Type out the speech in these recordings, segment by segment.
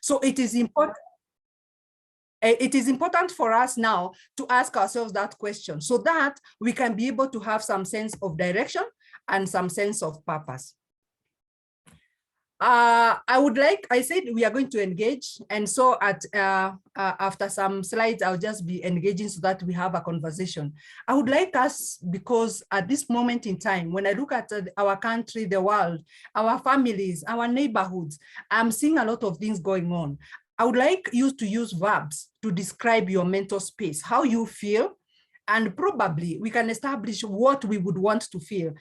So it is important. It is important for us now to ask ourselves that question so that we can be able to have some sense of direction and some sense of purpose. I said we are going to engage. And so after some slides, I'll just be engaging so that we have a conversation. I would like us, because at this moment in time, when I look at our country, the world, our families, our neighborhoods, I'm seeing a lot of things going on. I would like you to use verbs to describe your mental space, how you feel, and probably we can establish what we would want to feel.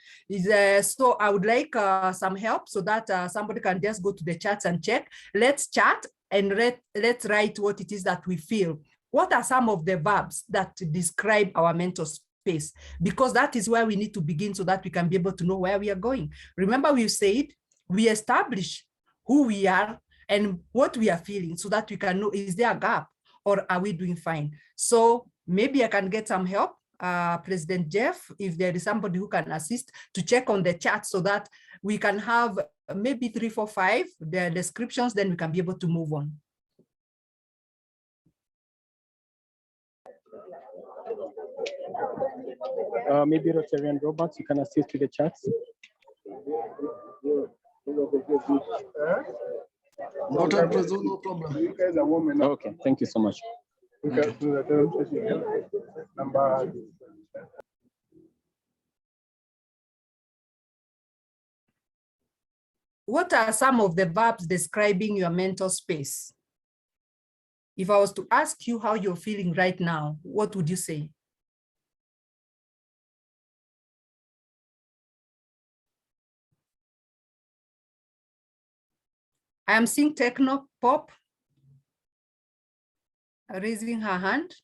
So I would like some help so that somebody can just go to the chats and check. Let's chat and let's write what it is that we feel. What are some of the verbs that describe our mental space? Because that is where we need to begin so that we can be able to know where we are going. Remember, we said we establish who we are and what we are feeling so that we can know, is there a gap or are we doing fine? So maybe I can get some help, President Jeff, if there is somebody who can assist to check on the chat so that we can have maybe 3, 4, 5, the descriptions, then we can be able to move on. Maybe Rotarian Roberts, you can assist with the chats. Dr. President, no problem. Okay, thank you so much. Okay. What are some of the verbs describing your mental space? If I was to ask you how you're feeling right now, what would you say? I am seeing Techno Pop raising her hand.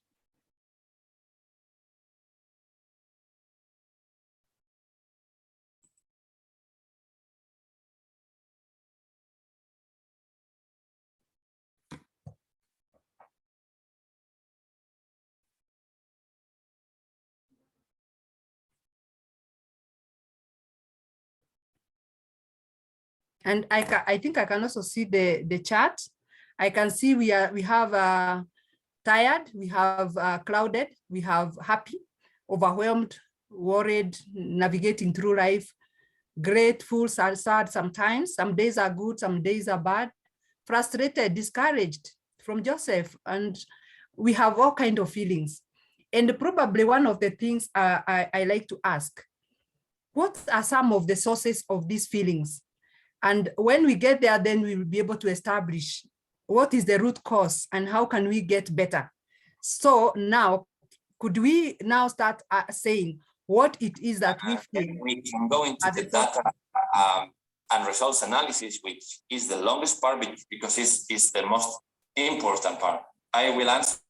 And I think I can also see the chat. I can see we have tired, we have clouded, we have happy, overwhelmed, worried, navigating through life, grateful, sad sometimes. Some days are good, some days are bad, frustrated, discouraged from Joseph. And we have all kinds of feelings. And probably one of the things I like to ask, what are some of the sources of these feelings? And when we get there, then we will be able to establish what is the root cause and how can we get better. So now, could we now start saying what it is that we feel? We can go into the data and results analysis, which is the longest part because it's the most important part. I will answer.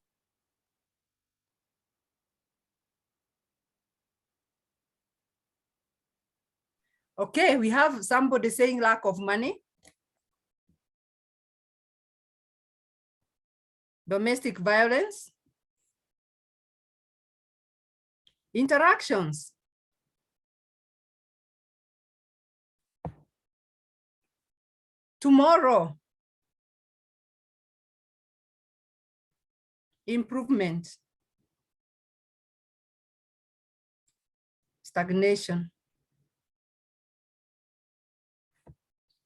Okay, we have somebody saying lack of money, domestic violence, interactions, tomorrow, improvement, stagnation,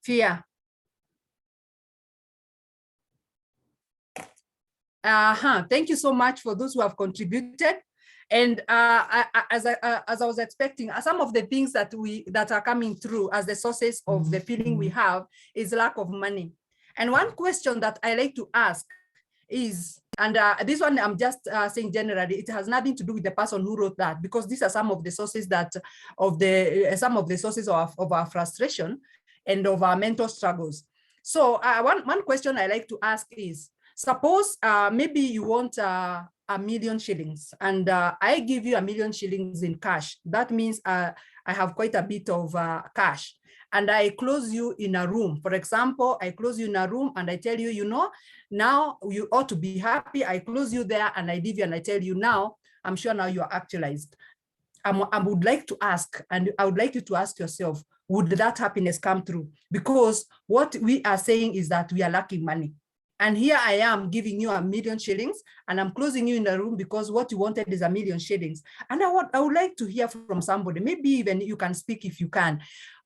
fear. Thank you so much for those who have contributed. And as I was expecting, some of the things that are coming through as the sources of the feeling we have is lack of money. And one question that I like to ask is, and this one I'm just saying generally, it has nothing to do with the person who wrote that, because these are some of the sources of our frustration and of our mental struggles. So one question I like to ask is, suppose maybe you want $1 million shillings and I give you $1 million shillings in cash. That means I have quite a bit of cash, and I close you in a room. For example, I close you in a room and I tell you, now you ought to be happy. I close you there and I leave you and I tell you, now I'm sure now you are actualized. I would like to ask, and I would like you to ask yourself, would that happiness come through? Because what we are saying is that we are lacking money. And here I am giving you 1,000,000 shillings, and I'm closing you in the room because what you wanted is 1,000,000 shillings. And I would like to hear from somebody, maybe even you can speak if you can.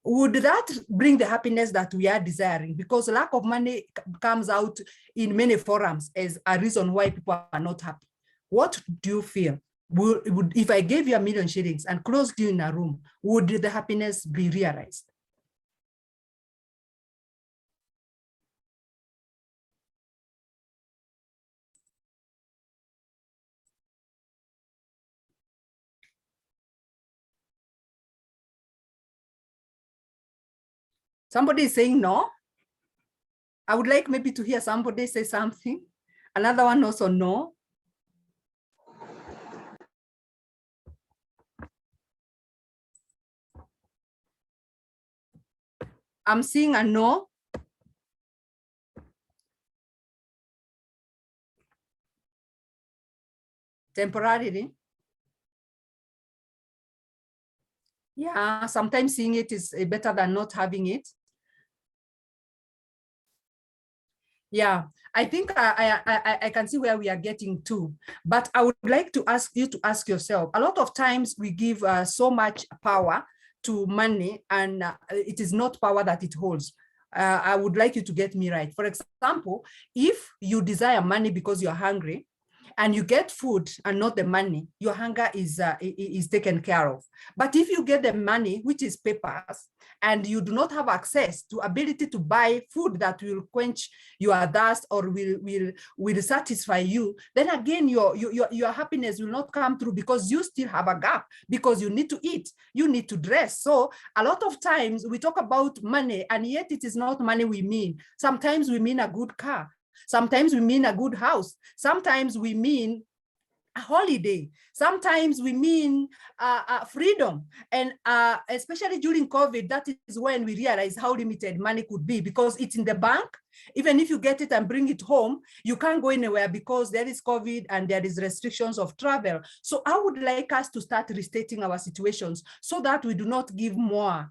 Would that bring the happiness that we are desiring? Because lack of money comes out in many forums as a reason why people are not happy. What do you feel? If I gave you 1,000,000 shillings and closed you in a room, would the happiness be realized? Somebody is saying no. I would like maybe to hear somebody say something. Another one also no. I'm seeing a no. Temporarily. Yeah, sometimes seeing it is better than not having it. Yeah, I think I can see where we are getting to, but I would like to ask you to ask yourself, a lot of times we give so much power to money, and it is not power that it holds. I would like you to get me right. For example, if you desire money because you're hungry, and you get food and not the money, your hunger is taken care of. But if you get the money, which is papers, and you do not have access to ability to buy food that will quench your thirst or will satisfy you, then again, your happiness will not come through because you still have a gap, because you need to eat, you need to dress. So a lot of times we talk about money, and yet it is not money we mean. Sometimes we mean a good car. Sometimes we mean a good house. Sometimes we mean a holiday. Sometimes we mean freedom. And especially during COVID, that is when we realize how limited money could be, because it's in the bank. Even if you get it and bring it home, you can't go anywhere because there is COVID and there is restrictions of travel. So I would like us to start restating our situations so that we do not give more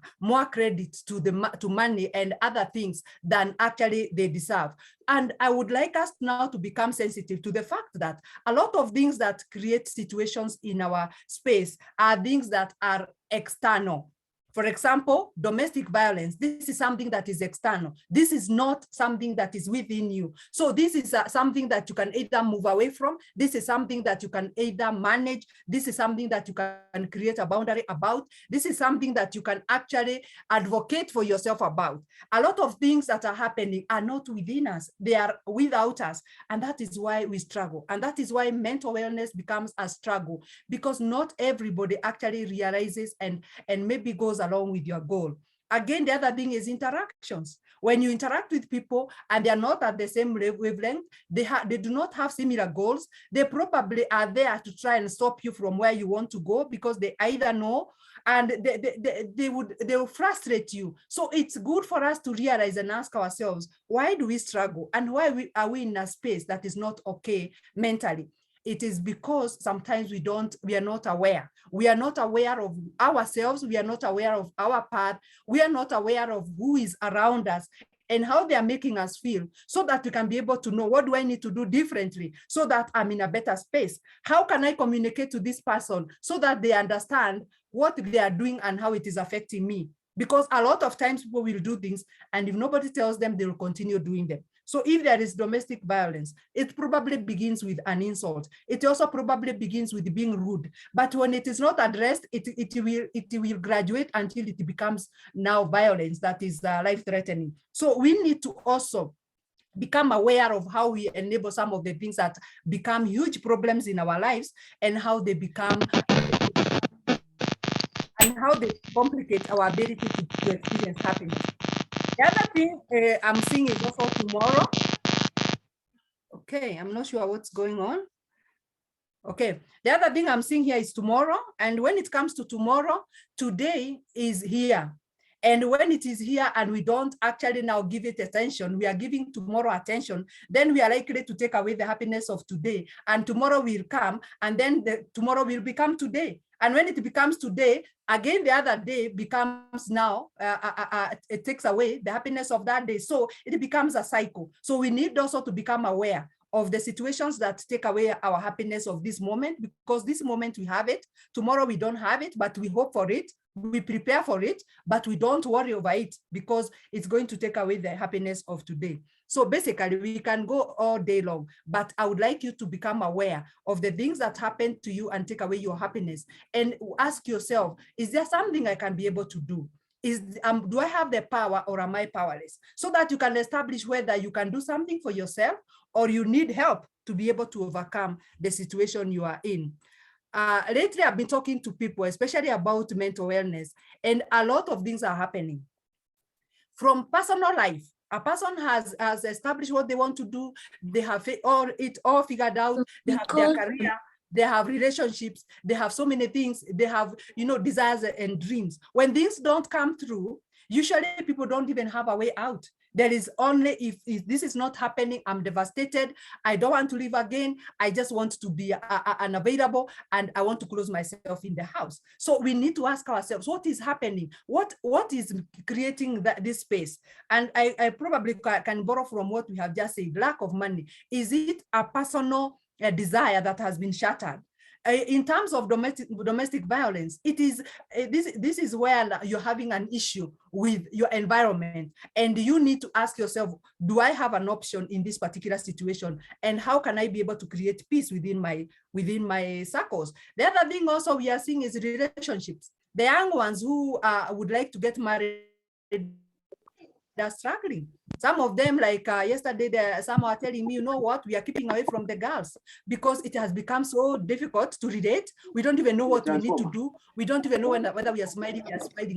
credit to money and other things than actually they deserve. And I would like us now to become sensitive to the fact that a lot of things that create situations in our space are things that are external. For example, domestic violence. This is something that is external. This is not something that is within you. So this is something that you can either move away from. This is something that you can either manage. This is something that you can create a boundary about. This is something that you can actually advocate for yourself about. A lot of things that are happening are not within us. They are without us. And that is why we struggle. And that is why mental wellness becomes a struggle, because not everybody actually realizes and maybe goes along with your goal. Again, the other thing is interactions. When you interact with people and they are not at the same wavelength, they do not have similar goals, they probably are there to try and stop you from where you want to go, because they either know and they will frustrate you. So it's good for us to realize and ask ourselves, why do we struggle, and why are we in a space that is not okay mentally? It is because sometimes we are not aware. We are not aware of ourselves. We are not aware of our path. We are not aware of who is around us and how they are making us feel, so that we can be able to know, what do I need to do differently so that I'm in a better space? How can I communicate to this person so that they understand what they are doing and how it is affecting me? Because a lot of times people will do things, and if nobody tells them, they will continue doing them. So if there is domestic violence, it probably begins with an insult. It also probably begins with being rude. But when it is not addressed, it will graduate until it becomes now violence that is life-threatening. So we need to also become aware of how we enable some of the things that become huge problems in our lives, and how they become and how they complicate our ability to experience happiness. The other thing I'm seeing is also tomorrow. Okay, I'm not sure what's going on. Okay, the other thing I'm seeing here is tomorrow. And when it comes to tomorrow, today is here. And when it is here and we don't actually now give it attention, we are giving tomorrow attention, then we are likely to take away the happiness of today. And tomorrow will come, and then tomorrow will become today. And when it becomes today, again, the other day becomes now, it takes away the happiness of that day. So it becomes a cycle. So we need also to become aware of the situations that take away our happiness of this moment, because this moment we have it, tomorrow we don't have it, but we hope for it, we prepare for it, but we don't worry over it because it's going to take away the happiness of today. So basically we can go all day long, but I would like you to become aware of the things that happen to you and take away your happiness, and ask yourself, is there something I can be able to do? Do I have the power, or am I powerless? So that you can establish whether you can do something for yourself or you need help to be able to overcome the situation you are in. Lately, I've been talking to people, especially about mental wellness, and a lot of things are happening. From personal life, a person has established what they want to do, they have it all figured out, they have their career, they have relationships, they have so many things, they have, desires and dreams. When things don't come through, usually people don't even have a way out. There is only, if this is not happening, I'm devastated, I don't want to live again, I just want to be unavailable, and I want to close myself in the house. So we need to ask ourselves, what is happening? What is creating this space? And I probably can borrow from what we have just said, lack of money. Is it a personal desire that has been shattered? In terms of domestic violence, it is this is where you're having an issue with your environment, and you need to ask yourself, do I have an option in this particular situation, and how can I be able to create peace within my circles? The other thing also we are seeing is relationships. The young ones who would like to get married, they're struggling. Some of them, like yesterday, some are telling me, you know what, we are keeping away from the girls because it has become so difficult to relate. We don't even know what we need to do. We don't even know whether we are smiling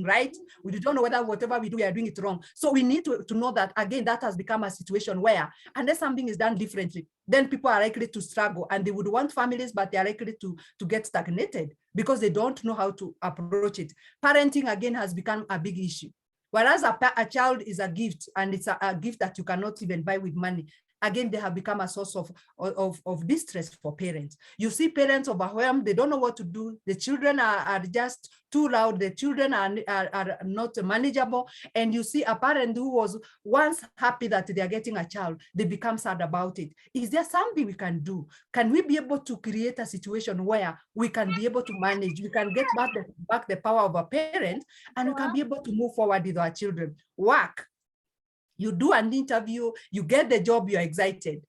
right. We don't know whether whatever we do, we are doing it wrong. So we need to know that, again, that has become a situation where, unless something is done differently, then people are likely to struggle, and they would want families, but they are likely to get stagnated because they don't know how to approach it. Parenting, again, has become a big issue. Whereas a child is a gift, and it's a gift that you cannot even buy with money. Again, they have become a source of distress for parents. You see parents overwhelmed, they don't know what to do. The children are just too loud. The children are not manageable. And you see a parent who was once happy that they are getting a child, they become sad about it. Is there something we can do? Can we be able to create a situation where we can be able to manage, we can get back the power of a parent, and we can be able to move forward with our children? Work. You do an interview, you get the job, you're excited.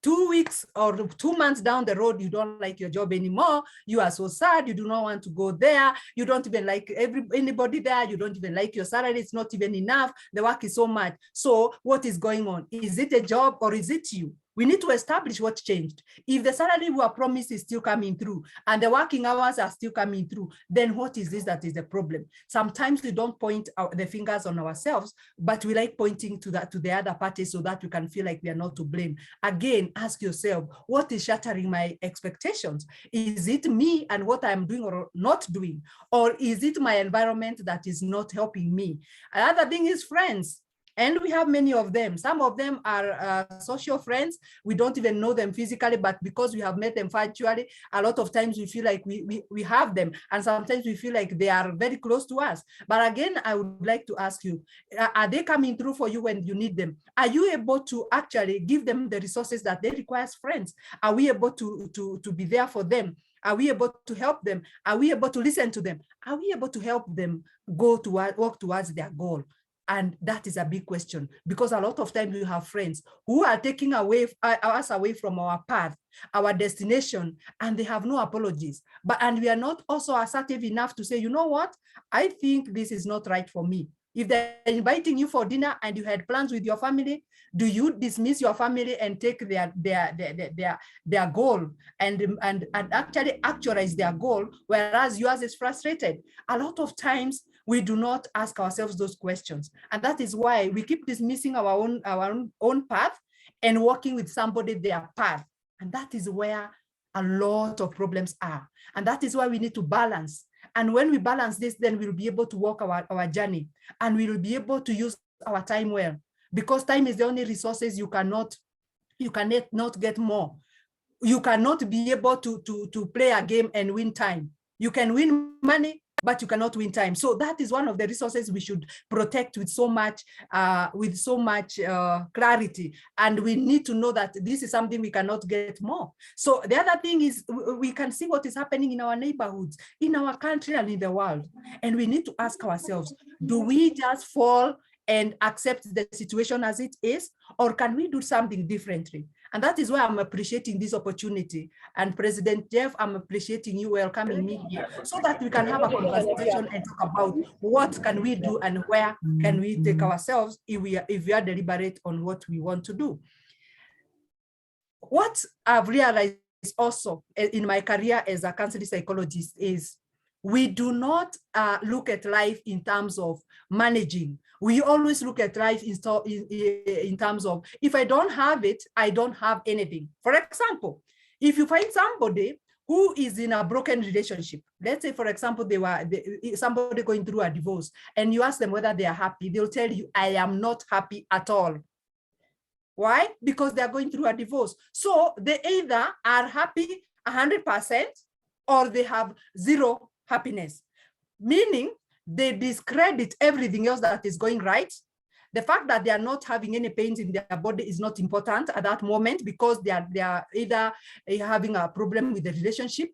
2 weeks or 2 months down the road, you don't like your job anymore. You are so sad, you do not want to go there. You don't even like anybody there. You don't even like your salary. It's not even enough. The work is so much. So what is going on? Is it a job or is it you? We need to establish what changed. If the salary we are promised is still coming through and the working hours are still coming through, then what is this that is the problem? Sometimes we don't point the fingers on ourselves, but we like pointing to the other party so that we can feel like we are not to blame. Again, ask yourself, what is shattering my expectations? Is it me and what I'm doing or not doing? Or is it my environment that is not helping me? Another thing is friends. And we have many of them. Some of them are social friends. We don't even know them physically, but because we have met them virtually, a lot of times we feel like we have them. And sometimes we feel like they are very close to us. But again, I would like to ask you, are they coming through for you when you need them? Are you able to actually give them the resources that they require as friends? Are we able to be there for them? Are we able to help them? Are we able to listen to them? Are we able to help them walk towards their goal? And that is a big question, because a lot of times we have friends who are taking us away from our path, our destination, and they have no apologies. And we are not also assertive enough to say, you know what, I think this is not right for me. If they're inviting you for dinner and you had plans with your family, do you dismiss your family and take their goal and actually actualize their goal, whereas yours is frustrated? A lot of times we do not ask ourselves those questions. And that is why we keep dismissing our own path and working with somebody their path. And that is where a lot of problems are. And that is why we need to balance. And when we balance this, then we'll be able to walk our journey, and we will be able to use our time well, because time is the only resources you cannot get more. You cannot be able to play a game and win time. You can win money, but you cannot win time. So that is one of the resources we should protect with so much clarity. And we need to know that this is something we cannot get more. So the other thing is we can see what is happening in our neighborhoods, in our country and in the world. And we need to ask ourselves, do we just fall and accept the situation as it is, or can we do something differently? And that is why I'm appreciating this opportunity. And President Jeff, I'm appreciating you welcoming me here so that we can have a conversation and talk about what can we do and where can we take ourselves if we are deliberate on what we want to do. What I've realized also in my career as a counseling psychologist is we do not look at life in terms of managing. We always look at life in terms of, if I don't have it, I don't have anything. For example, if you find somebody who is in a broken relationship, let's say, for example, somebody going through a divorce, and you ask them whether they are happy, they'll tell you, I am not happy at all. Why? Because they are going through a divorce. So they either are happy 100% or they have zero happiness, meaning they discredit everything else that is going right. The fact that they are not having any pains in their body is not important at that moment, because they are either having a problem with the relationship.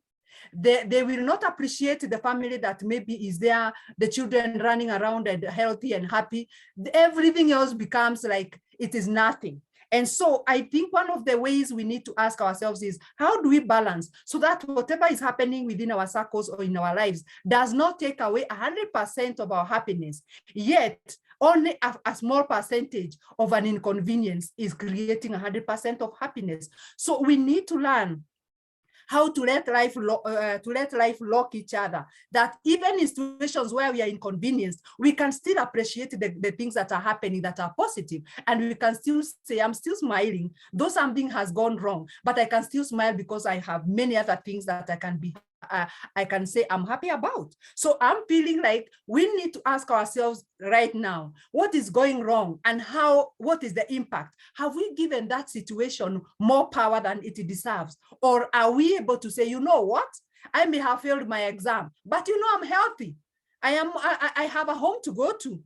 They will not appreciate the family that maybe is there, the children running around and healthy and happy. Everything else becomes like it is nothing. And so I think one of the ways we need to ask ourselves is, how do we balance so that whatever is happening within our circles or in our lives does not take away 100% of our happiness, yet only a small percentage of an inconvenience is creating 100% of happiness. So we need to learn how to let life lock each other, that even in situations where we are inconvenienced, we can still appreciate the things that are happening that are positive, and we can still say, I'm still smiling, though something has gone wrong, but I can still smile because I have many other things that I can say I'm happy about. So I'm feeling like we need to ask ourselves right now, what is going wrong and what is the impact? Have we given that situation more power than it deserves? Or are we able to say, you know what? I may have failed my exam, but you know, I'm healthy. I have a home to go to.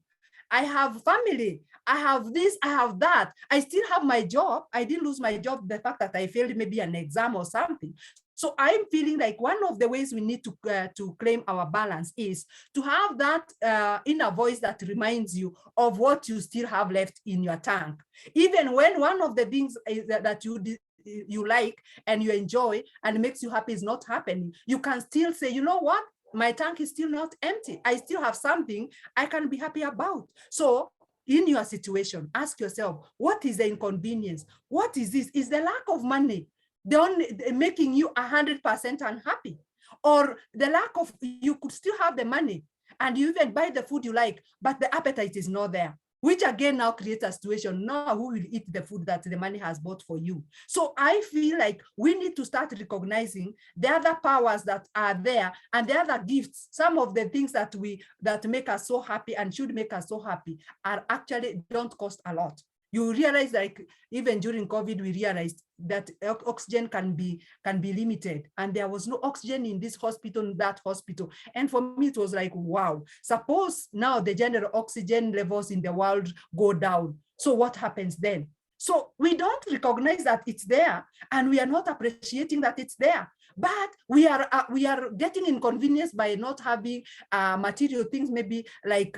I have family. I have this, I have that. I still have my job. I didn't lose my job, the fact that I failed maybe an exam or something. So I'm feeling like one of the ways we need to claim our balance is to have that inner voice that reminds you of what you still have left in your tank. Even when one of the things that you like and you enjoy and makes you happy is not happening, you can still say, you know what? My tank is still not empty. I still have something I can be happy about. So in your situation, ask yourself, what is the inconvenience? What is this? Is the lack of money the only making you 100% unhappy? Or the lack of, you could still have the money and you even buy the food you like, but the appetite is not there, which again now creates a situation. Now who will eat the food that the money has bought for you? So I feel like we need to start recognizing the other powers that are there and the other gifts. Some of the things that make us so happy and should make us so happy are actually don't cost a lot. You realize, like, even during COVID, we realized that oxygen can be limited, and there was no oxygen in this hospital, that hospital. And for me, it was like, wow, suppose now the general oxygen levels in the world go down. So what happens then? So we don't recognize that it's there, and we are not appreciating that it's there. But we are getting inconvenienced by not having material things, maybe like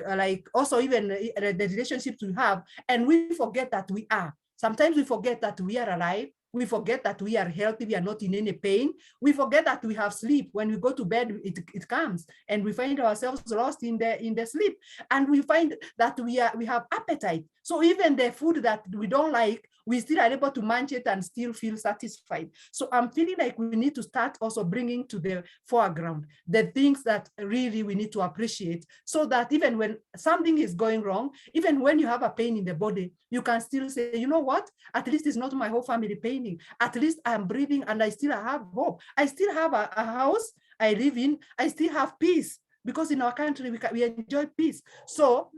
also even the relationships we have, and we forget that we are. Sometimes we forget that we are alive. We forget that we are healthy, we are not in any pain. We forget that we have sleep. When we go to bed, it comes, and we find ourselves lost in the sleep. And we find that we have appetite. So even the food that we don't like, we still are able to munch it and still feel satisfied. So I'm feeling like we need to start also bringing to the foreground the things that really we need to appreciate, so that even when something is going wrong, even when you have a pain in the body, you can still say, you know what, at least it's not my whole family paining. At least I'm breathing and I still have hope. I still have a house I live in. I still have peace. because in our country, we enjoy peace. So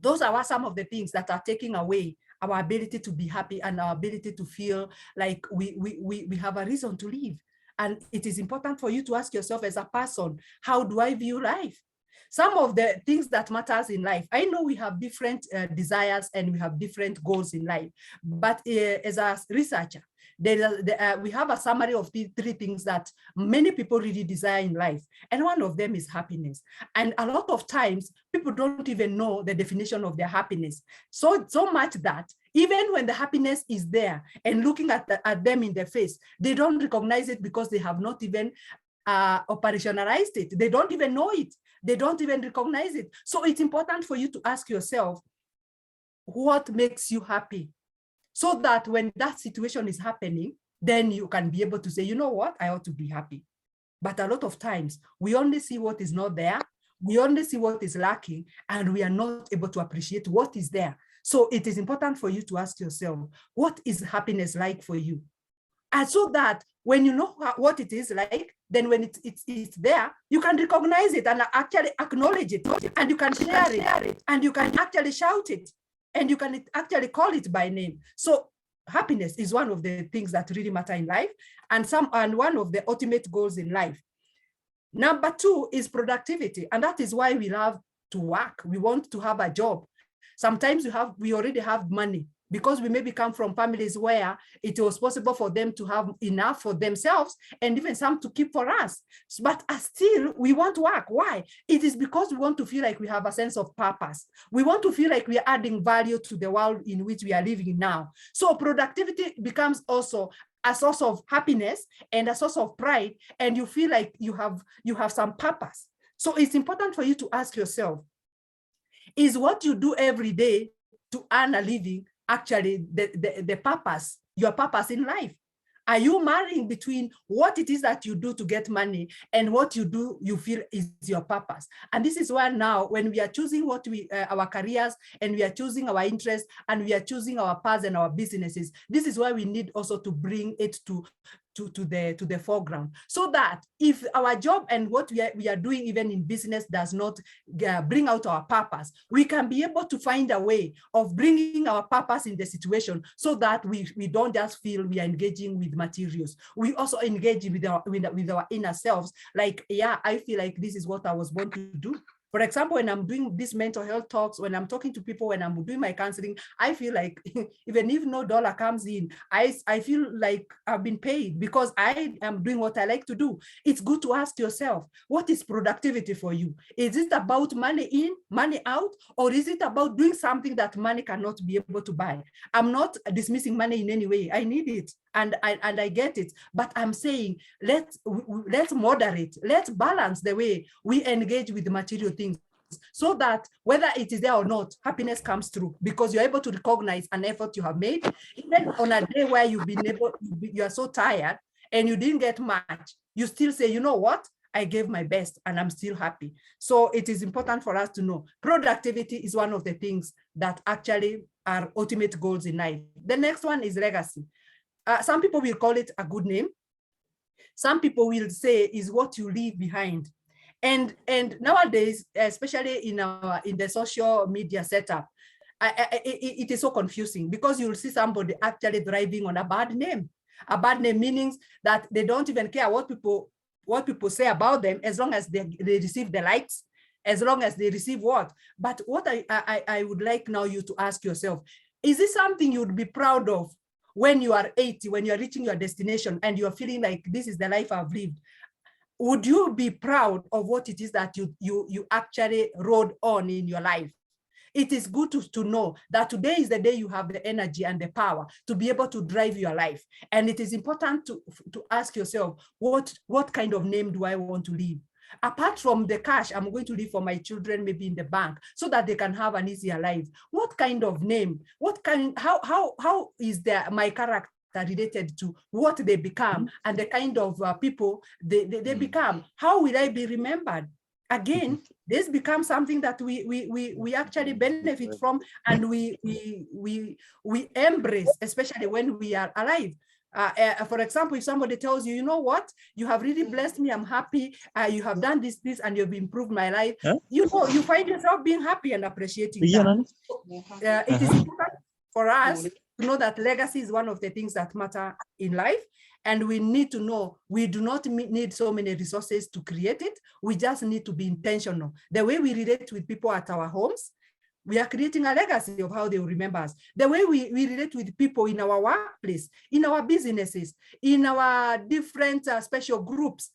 those are some of the things that are taking away our ability to be happy and our ability to feel like we have a reason to live. And it is important for you to ask yourself as a person, how do I view life? Some of the things that matters in life, I know we have different desires and we have different goals in life, but as a researcher, we have a summary of the 3 things that many people really desire in life. And one of them is happiness. And a lot of times, people don't even know the definition of their happiness. So much that even when the happiness is there and looking at them in the face, they don't recognize it because they have not even operationalized it. They don't even know it. They don't even recognize it. So it's important for you to ask yourself, what makes you happy? So that when that situation is happening, then you can be able to say, you know what, I ought to be happy. But a lot of times, we only see what is not there. We only see what is lacking, and we are not able to appreciate what is there. So it is important for you to ask yourself, what is happiness like for you? And so that when you know what it is like, then when it's there, you can recognize it and actually acknowledge it, and you can share it, and you can actually shout it, and you can actually call it by name. So happiness is one of the things that really matter in life, and one of the ultimate goals in life. Number 2 is productivity, and that is why we love to work. We want to have a job. Sometimes we already have money, because we maybe come from families where it was possible for them to have enough for themselves and even some to keep for us. But still, we want to work. Why? It is because we want to feel like we have a sense of purpose. We want to feel like we are adding value to the world in which we are living now. So productivity becomes also a source of happiness and a source of pride, and you feel like you have some purpose. So it's important for you to ask yourself, is what you do every day to earn a living actually the purpose, your purpose in life? Are you marrying between what it is that you do to get money and what you do you feel is your purpose? And this is why now, when we are choosing our careers, and we are choosing our interests, and we are choosing our paths and our businesses, this is why we need also to bring it to the foreground, so that if our job and what we are doing even in business does not bring out our purpose, we can be able to find a way of bringing our purpose in the situation, so that we don't just feel we are engaging with materials. We also engage with our inner selves, like, yeah, I feel like this is what I was born to do. For example, when I'm doing these mental health talks, when I'm talking to people, when I'm doing my counseling, I feel like even if no dollar comes in, I feel like I've been paid because I am doing what I like to do. It's good to ask yourself, what is productivity for you? Is it about money in, money out, or is it about doing something that money cannot be able to buy? I'm not dismissing money in any way. I need it. And I get it, but I'm saying let's moderate, let's balance the way we engage with the material things, so that whether it is there or not, happiness comes through, because you're able to recognize an effort you have made, even on a day where you are so tired and you didn't get much. You still say, you know what? I gave my best and I'm still happy. So it is important for us to know productivity is one of the things that actually are ultimate goals in life. The next one is legacy. Some people will call it a good name. Some people will say is what you leave behind. And nowadays, especially in the social media setup, it is so confusing, because you'll see somebody actually thriving on a bad name. A bad name meaning that they don't even care what people say about them, as long as they receive the likes, as long as they receive what. But what I would like now you to ask yourself, is this something you'd be proud of when you are 80, when you're reaching your destination and you're feeling like this is the life I've lived? Would you be proud of what it is that you actually rode on in your life? It is good to know that today is the day you have the energy and the power to be able to drive your life. And it is important to ask yourself, what kind of name do I want to leave? Apart from the cash I'm going to leave for my children, maybe in the bank, so that they can have an easier life. What kind of name? How is my character related to what they become and the kind of people they become? How will I be remembered? Again, this becomes something that we actually benefit from, and we embrace, especially when we are alive. For example, if somebody tells you, you know what, you have really blessed me, I'm happy, you have done this, and you've improved my life, you know, you find yourself being happy and appreciating that. It is important for us to know that legacy is one of the things that matter in life. And we need to know we do not need so many resources to create it. We just need to be intentional. The way we relate with people at our homes, we are creating a legacy of how they will remember us. The way we relate with people in our workplace, in our businesses, in our different special groups,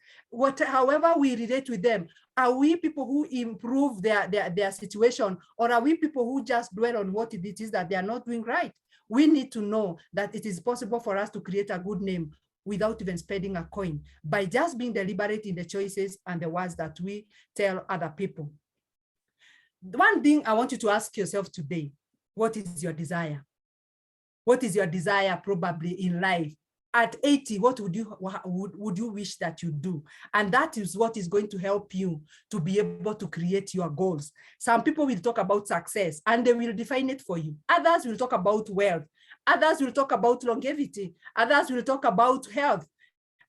however we relate with them, are we people who improve their situation, or are we people who just dwell on what it is that they are not doing right? We need to know that it is possible for us to create a good name without even spending a coin, by just being deliberate in the choices and the words that we tell other people. One thing I want you to ask yourself today, what is your desire? What is your desire probably in life? At 80, what would you wish that you do? And that is what is going to help you to be able to create your goals. Some people will talk about success and they will define it for you. Others will talk about wealth. Others will talk about longevity. Others will talk about health.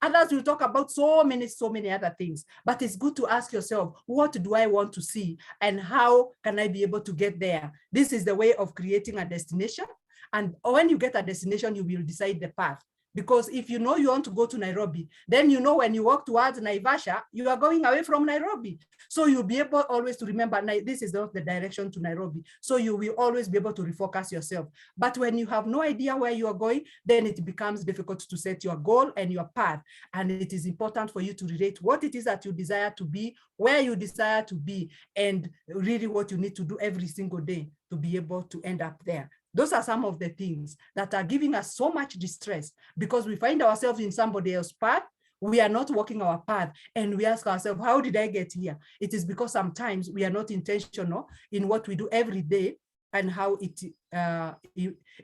Others will talk about so many other things. But it's good to ask yourself, what do I want to see? And how can I be able to get there? This is the way of creating a destination. And when you get a destination, you will decide the path. Because if you know you want to go to Nairobi, then you know when you walk towards Naivasha, you are going away from Nairobi. So you'll be able always to remember, this is not the direction to Nairobi. So you will always be able to refocus yourself. But when you have no idea where you are going, then it becomes difficult to set your goal and your path. And it is important for you to relate what it is that you desire to be, where you desire to be, and really what you need to do every single day to be able to end up there. Those are some of the things that are giving us so much distress, because we find ourselves in somebody else's path. We are not walking our path, and we ask ourselves, how did I get here? It is because sometimes we are not intentional in what we do every day and how it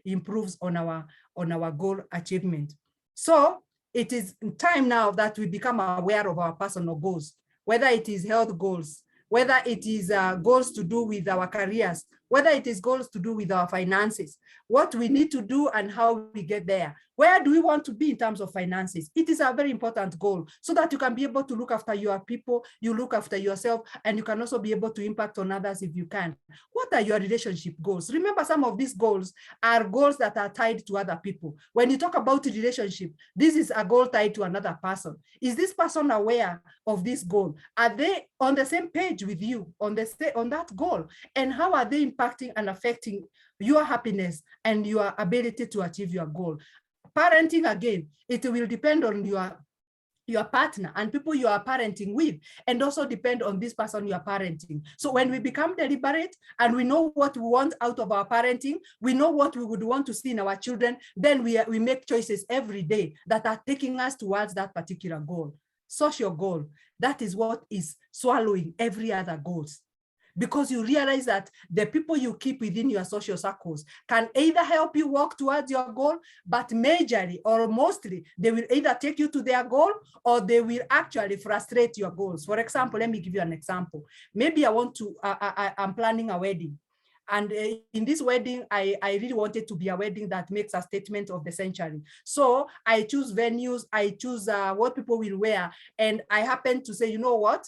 improves on our goal achievement. So it is time now that we become aware of our personal goals, whether it is health goals, whether it is goals to do with our careers, whether it is goals to do with our finances, what we need to do and how we get there. Where do we want to be in terms of finances? It is a very important goal, so that you can be able to look after your people, you look after yourself, and you can also be able to impact on others if you can. What are your relationship goals? Remember, some of these goals are goals that are tied to other people. When you talk about relationship, this is a goal tied to another person. Is this person aware of this goal? Are they on the same page with you on that goal? And how are they impacting and affecting your happiness and your ability to achieve your goal? Parenting, again, it will depend on your partner and people you are parenting with, and also depend on this person you are parenting. So when we become deliberate and we know what we want out of our parenting, we know what we would want to see in our children, then we make choices every day that are taking us towards that particular goal. Social goal, that is what is swallowing every other goals. Because you realize that the people you keep within your social circles can either help you walk towards your goal, but majorly or mostly, they will either take you to their goal or they will actually frustrate your goals. For example, let me give you an example. Maybe I'm planning a wedding. And in this wedding, I really wanted to be a wedding that makes a statement of the century. So I choose venues, I choose what people will wear. And I happen to say, you know what?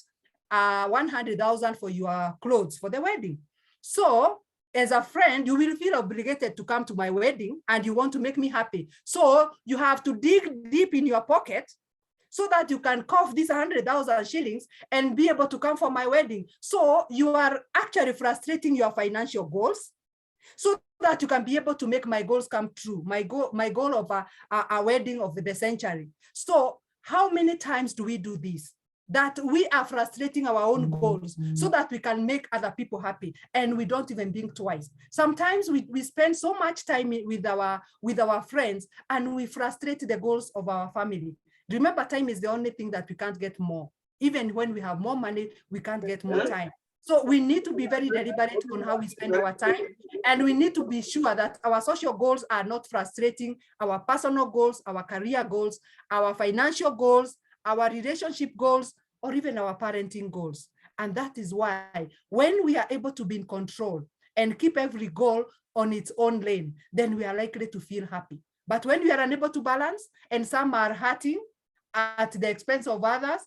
100,000 for your clothes for the wedding. So as a friend, you will feel obligated to come to my wedding and you want to make me happy. So you have to dig deep in your pocket so that you can cough these 100,000 shillings and be able to come for my wedding. So you are actually frustrating your financial goals so that you can be able to make my goals come true, my goal of a wedding of the century. So how many times do we do this? That we are frustrating our own goals so that we can make other people happy, and we don't even think twice. Sometimes we spend so much time with our friends and we frustrate the goals of our family. Remember, time is the only thing that we can't get more. Even when we have more money, we can't get more time. So we need to be very deliberate on how we spend our time, and we need to be sure that our social goals are not frustrating our personal goals, our career goals, our financial goals, our relationship goals, or even our parenting goals. And that is why when we are able to be in control and keep every goal on its own lane, then we are likely to feel happy. But when we are unable to balance and some are hurting at the expense of others,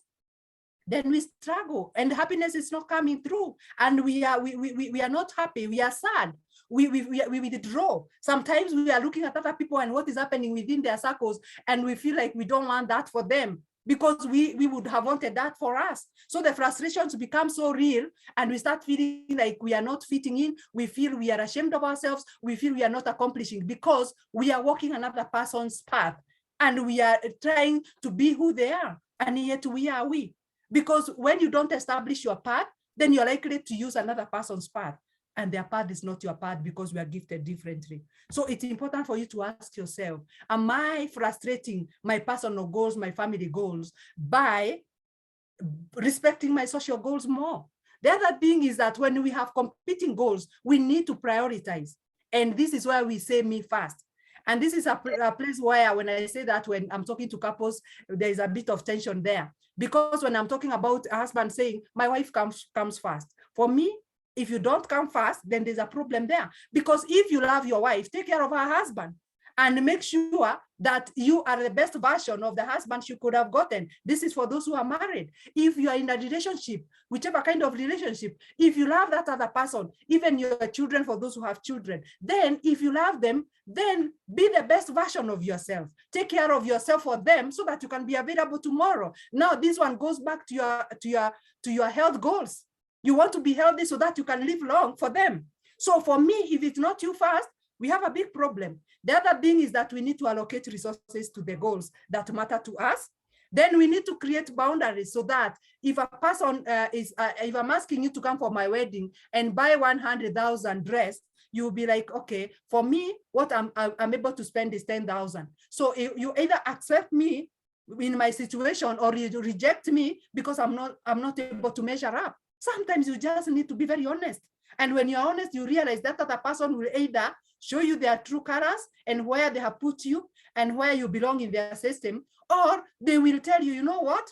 then we struggle and happiness is not coming through. And we are not happy, we are sad. We withdraw. Sometimes we are looking at other people and what is happening within their circles, and we feel like we don't want that for them because we would have wanted that for us. So the frustrations become so real and we start feeling like we are not fitting in. We feel we are ashamed of ourselves. We feel we are not accomplishing because we are walking another person's path and we are trying to be who they are. And yet we are we. Because when you don't establish your path, then you're likely to use another person's path. And their path is not your path because we are gifted differently. So it's important for you to ask yourself, am I frustrating my personal goals, my family goals, by respecting my social goals more? The other thing is that when we have competing goals, we need to prioritize. And this is why we say me first. And this is a place where when I say that, when I'm talking to couples, there is a bit of tension there. Because when I'm talking about a husband saying, my wife comes first. For me, if you don't come first, then there's a problem there. Because if you love your wife, take care of her husband and make sure that you are the best version of the husband she could have gotten. This is for those who are married. If you are in a relationship, whichever kind of relationship, if you love that other person, even your children, for those who have children, then if you love them, then be the best version of yourself. Take care of yourself for them so that you can be available tomorrow. Now, this one goes back to your health goals. You want to be healthy so that you can live long for them. So for me, if it's not you first, we have a big problem. The other thing is that we need to allocate resources to the goals that matter to us. Then we need to create boundaries so that if a person if I'm asking you to come for my wedding and buy 100,000 dress, you'll be like, okay, for me, what I'm able to spend is 10,000. So you either accept me in my situation or you reject me because I'm not able to measure up. Sometimes you just need to be very honest. And when you're honest, you realize that other person will either show you their true colors and where they have put you and where you belong in their system, or they will tell you, you know what,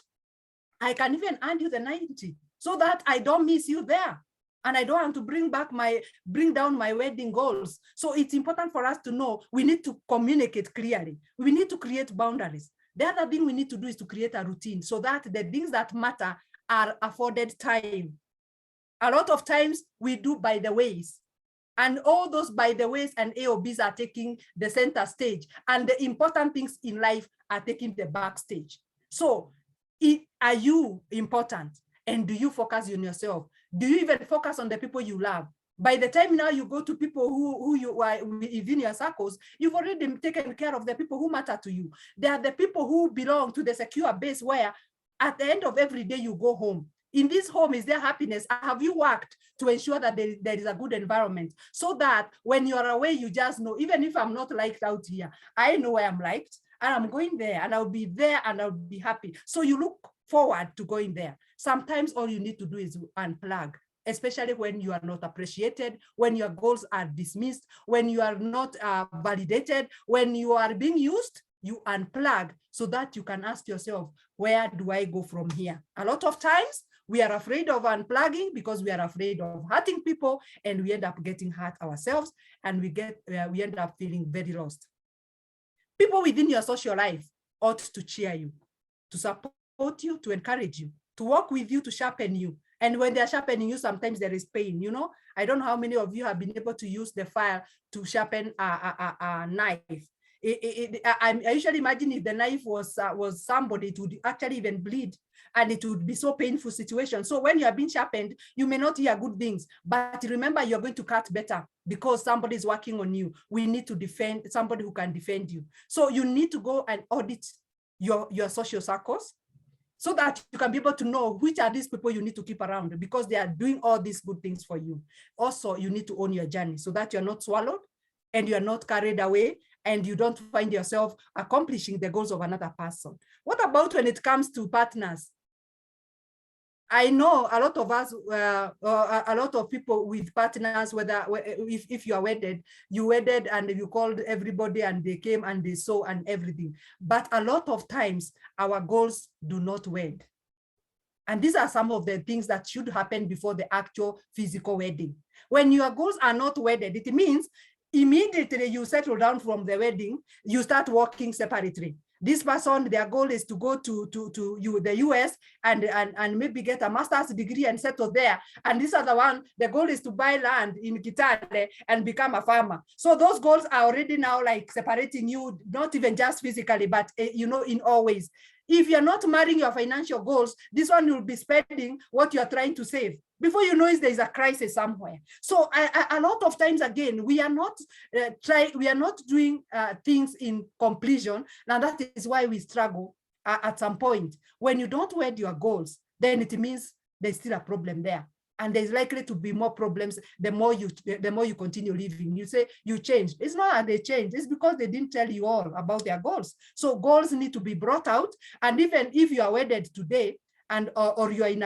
I can even hand you the 90 so that I don't miss you there. And I don't want to bring down my wedding goals. So it's important for us to know we need to communicate clearly. We need to create boundaries. The other thing we need to do is to create a routine so that the things that matter are afforded time. A lot of times we do by the ways, and all those by the ways and AOBs are taking the center stage, and the important things in life are taking the backstage. So are you important? And do you focus on yourself? Do you even focus on the people you love? By the time now you go to people who you are within your circles, you've already taken care of the people who matter to you. They are the people who belong to the secure base where at the end of every day you go home. In this home, is there happiness? Have you worked to ensure that there is a good environment so that when you're away, you just know, even if I'm not liked out here, I know where I'm liked and I'm going there and I'll be there and I'll be happy. So you look forward to going there. Sometimes all you need to do is unplug, especially when you are not appreciated, when your goals are dismissed, when you are not validated, when you are being used, you unplug so that you can ask yourself, where do I go from here? A lot of times, we are afraid of unplugging because we are afraid of hurting people, and we end up getting hurt ourselves, and we end up feeling very lost. People within your social life ought to cheer you, to support you, to encourage you, to work with you, to sharpen you. And when they're sharpening you, sometimes there is pain. You know, I don't know how many of you have been able to use the file to sharpen a knife. I usually imagine if the knife was somebody, it would actually even bleed, and it would be so painful situation. So when you are being sharpened, you may not hear good things, but remember you're going to cut better because somebody is working on you. We need to defend somebody who can defend you. So you need to go and audit your social circles so that you can be able to know which are these people you need to keep around because they are doing all these good things for you. Also, you need to own your journey so that you're not swallowed and you're not carried away and you don't find yourself accomplishing the goals of another person. What about when it comes to partners? I know a lot of us, a lot of people with partners, whether if you are wedded, you wedded and you called everybody and they came and they saw and everything. But a lot of times our goals do not wed. And these are some of the things that should happen before the actual physical wedding. When your goals are not wedded, it means immediately you settle down from the wedding, you start working separately. This person, their goal is to go to the US and maybe get a master's degree and settle there. And this other one, the goal is to buy land in Kitale and become a farmer. So those goals are already now like separating you, not even just physically, but you know, in all ways. If you're not marrying your financial goals, this one will be spending what you're trying to save. Before you know it, there's a crisis somewhere. So a lot of times, again, we are not doing things in completion. Now that is why we struggle at some point. When you don't wed your goals, then it means there's still a problem there. And there's likely to be more problems the more you continue living. You say you changed. It's not that they changed. It's because they didn't tell you all about their goals. So goals need to be brought out. And even if you are wedded today and or you are in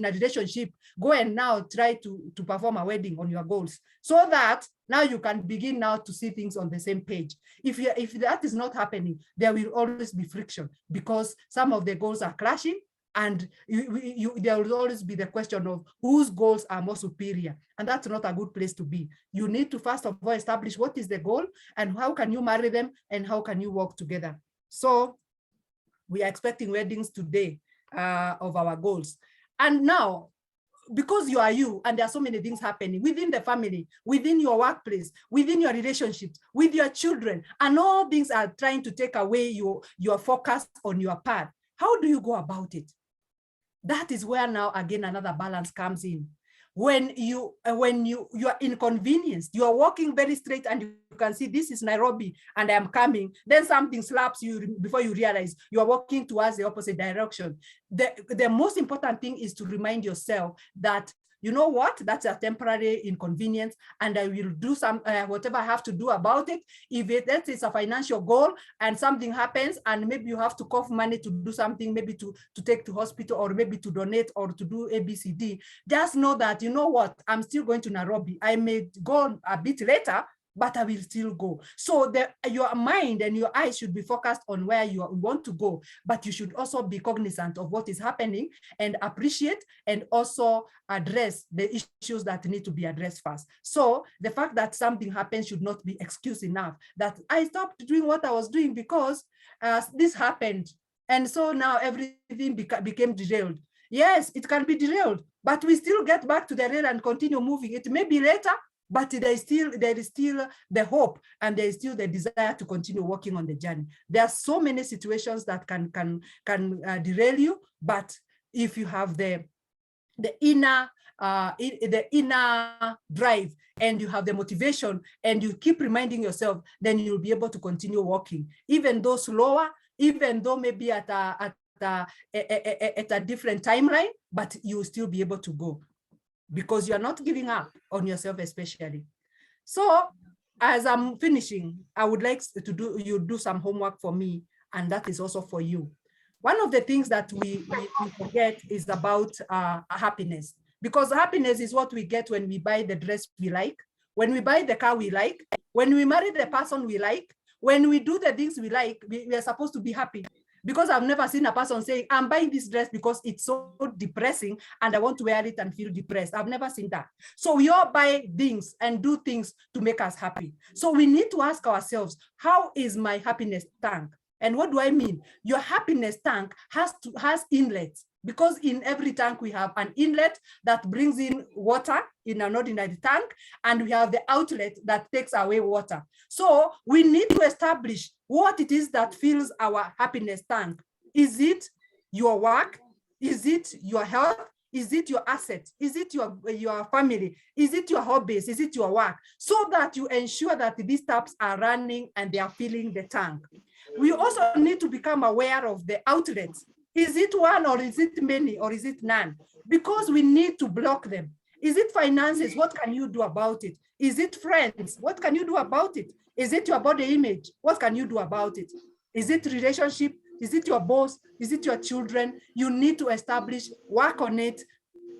a relationship, go and now try to perform a wedding on your goals, so that now you can begin now to see things on the same page. If that is not happening, there will always be friction because some of the goals are clashing. And there will always be the question of whose goals are more superior. And that's not a good place to be. You need to first of all establish what is the goal and how can you marry them and how can you work together. So we are expecting weddings today of our goals. And now, because you are you, and there are so many things happening within the family, within your workplace, within your relationships, with your children, and all things are trying to take away your focus on your path. How do you go about it? That is where now again another balance comes in. When you are inconvenienced, you are walking very straight and you can see this is Nairobi and I am coming, then something slaps you before you realize you are walking towards the opposite direction. The most important thing is to remind yourself that, you know what, that's a temporary inconvenience and I will do some whatever I have to do about it. If that is a financial goal and something happens and maybe you have to cough money to do something, maybe to take to hospital or maybe to donate or to do ABCD, just know that, you know what, I'm still going to Nairobi. I may go a bit later, but I will still go. So your mind and your eyes should be focused on where you want to go, but you should also be cognizant of what is happening and appreciate and also address the issues that need to be addressed first. So the fact that something happens should not be excuse enough that I stopped doing what I was doing because this happened. And so now everything became derailed. Yes, it can be derailed, but we still get back to the rail and continue moving. It may be later, but there is still the hope and there is still the desire to continue working on the journey. There are so many situations that can derail you, but if you have the inner drive and you have the motivation and you keep reminding yourself, then you'll be able to continue working, even though slower, even though maybe at a different timeline, but you will still be able to go, because you're not giving up on yourself, especially. So as I'm finishing, I would like you do some homework for me, and that is also for you. One of the things that we forget is about happiness, because happiness is what we get when we buy the dress we like, when we buy the car we like, when we marry the person we like, when we do the things we like, we are supposed to be happy. Because I've never seen a person saying, I'm buying this dress because it's so depressing and I want to wear it and feel depressed. I've never seen that. So we all buy things and do things to make us happy. So we need to ask ourselves, how is my happiness tank? And what do I mean? Your happiness tank has inlets, because in every tank we have an inlet that brings in water in an ordinary tank, and we have the outlet that takes away water. So we need to establish what it is that fills our happiness tank. Is it your work? Is it your health? Is it your assets? Is it your family? Is it your hobbies? Is it your work? So that you ensure that these taps are running and they are filling the tank. We also need to become aware of the outlets. Is it one or is it many or is it none? Because we need to block them. Is it finances? What can you do about it? Is it friends? What can you do about it? Is it your body image? What can you do about it? Is it relationship? Is it your boss? Is it your children? You need to establish, work on it,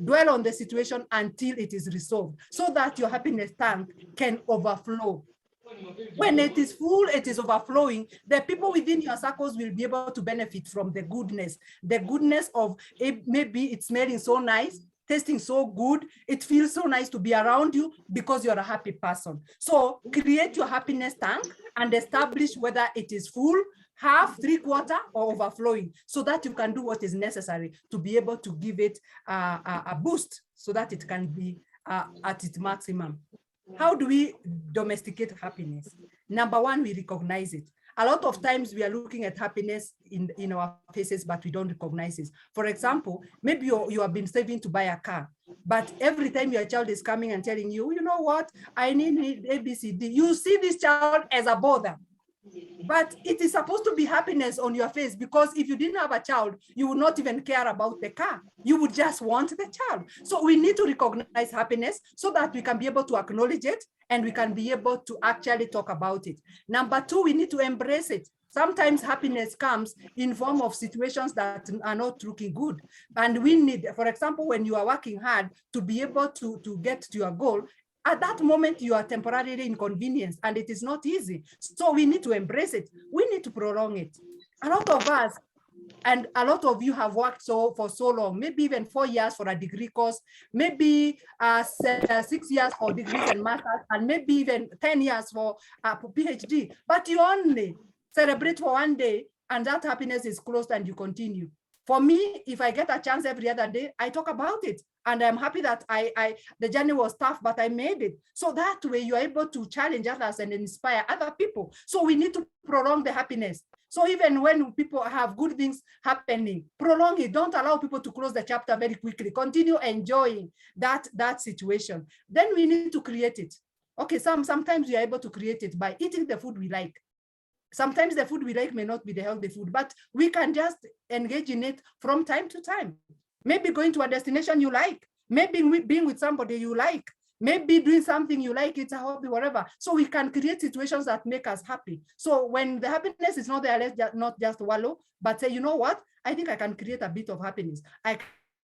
dwell on the situation until it is resolved, so that your happiness tank can overflow. When it is full, it is overflowing, the people within your circles will be able to benefit from the goodness of maybe it's smelling so nice, tasting so good. It feels so nice to be around you because you're a happy person. So create your happiness tank and establish whether it is full, half, 3/4, or overflowing, so that you can do what is necessary to be able to give it a boost so that it can be at its maximum. How do we domesticate happiness? Number one, we recognize it. A lot of times we are looking at happiness in our faces, but we don't recognize it. For example, maybe you have been saving to buy a car, but every time your child is coming and telling you, you know what, I need ABCD, you see this child as a bother. But it is supposed to be happiness on your face, because if you didn't have a child, you would not even care about the car. You would just want the child. So we need to recognize happiness so that we can be able to acknowledge it and we can be able to actually talk about it. Number two, we need to embrace it. Sometimes happiness comes in form of situations that are not looking good. And we need, for example, when you are working hard to be able to get to your goal, at that moment, you are temporarily inconvenienced and it is not easy. So we need to embrace it. We need to prolong it. A lot of us, and a lot of you have worked for so long, maybe even 4 years for a degree course, maybe 6 years for degrees and masters, and maybe even 10 years for a PhD, but you only celebrate for one day and that happiness is closed and you continue. For me, if I get a chance every other day, I talk about it. And I'm happy that the journey was tough, but I made it. So that way you're able to challenge others and inspire other people. So we need to prolong the happiness. So even when people have good things happening, prolong it. Don't allow people to close the chapter very quickly. Continue enjoying that situation. Then we need to create it. Okay, sometimes we are able to create it by eating the food we like. Sometimes the food we like may not be the healthy food, but we can just engage in it from time to time. Maybe going to a destination you like, maybe being with somebody you like, maybe doing something you like, it's a hobby, whatever. So we can create situations that make us happy. So when the happiness is not there, let's not just wallow, but say, you know what? I think I can create a bit of happiness. I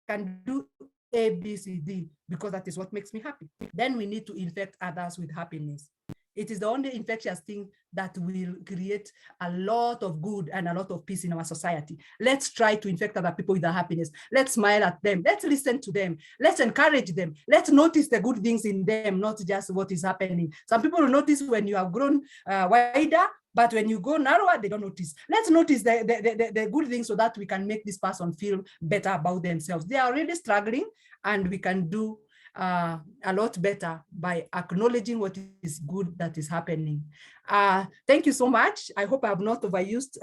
can do A, B, C, D, because that is what makes me happy. Then we need to infect others with happiness. It is the only infectious thing that will create a lot of good and a lot of peace in our society. Let's try to infect other people with our happiness. Let's smile at them. Let's listen to them. Let's encourage them. Let's notice the good things in them, not just what is happening. Some people will notice when you have grown wider, but when you go narrower, they don't notice. Let's notice the good things so that we can make this person feel better about themselves. They are really struggling, and we can do a lot better by acknowledging what is good that is happening. Thank you so much. I hope I have not overused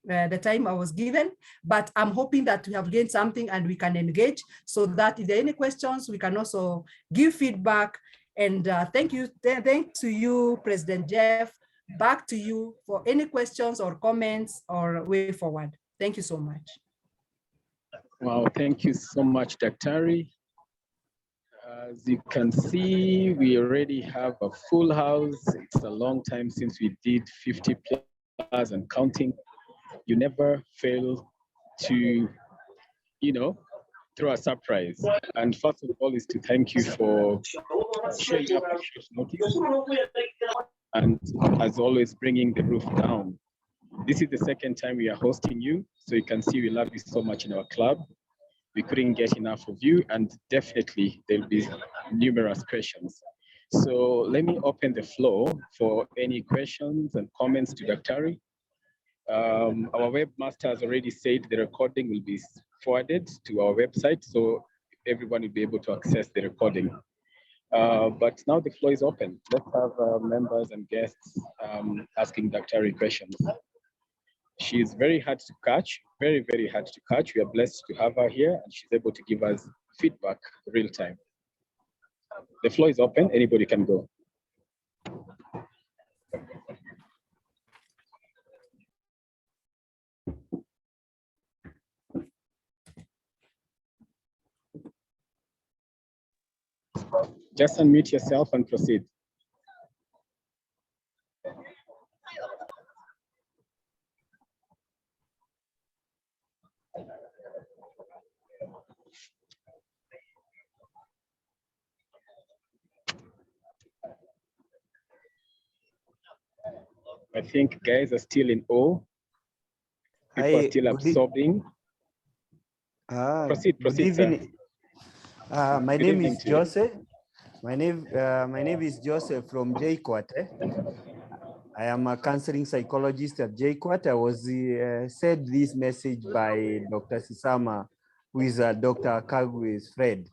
the time I was given, but I'm hoping that we have gained something and we can engage so that if there are any questions, we can also give feedback. And thank you. Thanks to you, President Jeff. Back to you for any questions or comments or way forward. Thank you so much. Wow, thank you so much, Daktari. As you can see, we already have a full house. It's a long time since we did 50 plus and counting. You never fail to, throw a surprise. And first of all is to thank you for showing up at short notice. And as always, bringing the roof down. This is the second time we are hosting you. So you can see we love you so much in our club. We couldn't get enough of you, and definitely there'll be numerous questions. So let me open the floor for any questions and comments to Daktari. Our webmaster has already said the recording will be forwarded to our website, so everyone will be able to access the recording. But now the floor is open. Let's have members and guests asking Daktari questions. She is very hard to catch, very, very hard to catch. We are blessed to have her here, and she's able to give us feedback real time. The floor is open. Anybody can go. Just unmute yourself and proceed. I think guys are still in awe. People are still absorbing. Proceed, sir. My Good name evening is to you. Joseph. My name is Joseph from JKUAT. I am a counseling psychologist at JKUAT. I was sent this message by Dr. Sisama, who is Dr. Kagwe's friend.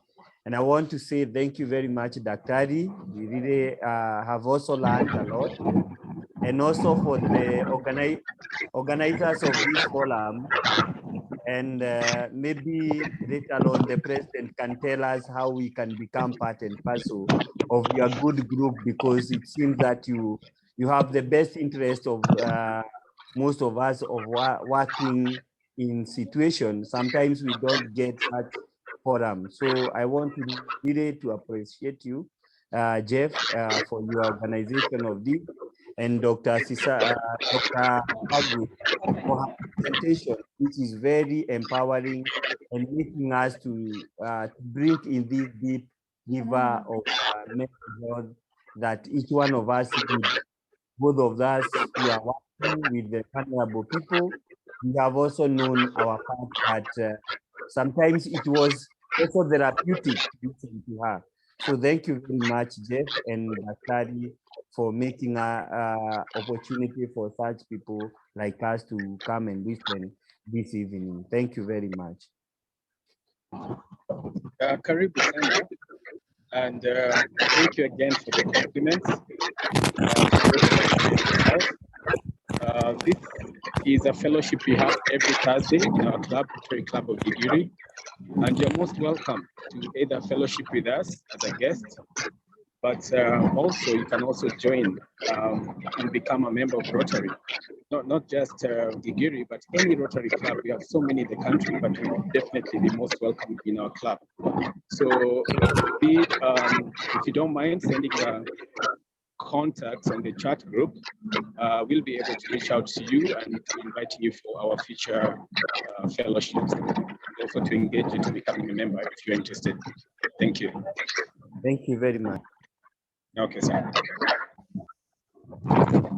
And I want to say thank you very much, Daktari. We really have also learned a lot. And also for the organizers of this forum. And maybe later on the president can tell us how we can become part and parcel of your good group, because it seems that you have the best interest of most of us of working in situations. Sometimes we don't get such forum. So I want to really to appreciate you, Jeff, for your organization of this, and Dr. Dr. Kagwe for her presentation, which is very empowering and making us to drink in this deep river of mental health that each one of us needs. Both of us, we are working with the vulnerable people. We have also known our part that sometimes it was also therapeutic to listen to her. So thank you very much, Jeff and Daktari, for making an opportunity for such people like us to come and listen this evening. Thank you very much. Karibu sana. And thank you again for the compliments. This is a fellowship we have every Thursday in our club, Rotary Club of Gigiri. And you're most welcome to either fellowship with us as a guest, but also you can also join and become a member of Rotary. Not just Gigiri, but any Rotary club. We have so many in the country, but we definitely be most welcome in our club. So if you don't mind sending contacts on the chat group, we'll be able to reach out to you and invite you for our future fellowships, and also to engage you to becoming a member if you're interested. Thank you. Thank you very much. Okay, sir.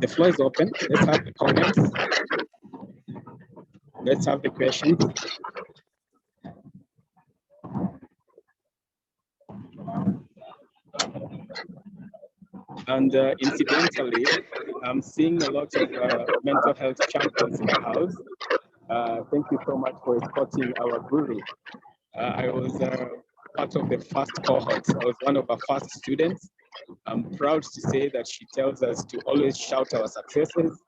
The floor is open. Let's have the comments. Let's have the questions. And incidentally, I'm seeing a lot of mental health champions in the house. Thank you so much for escorting our guru. I was part of the first cohort. I was one of our first students. I'm proud to say that she tells us to always shout our successes.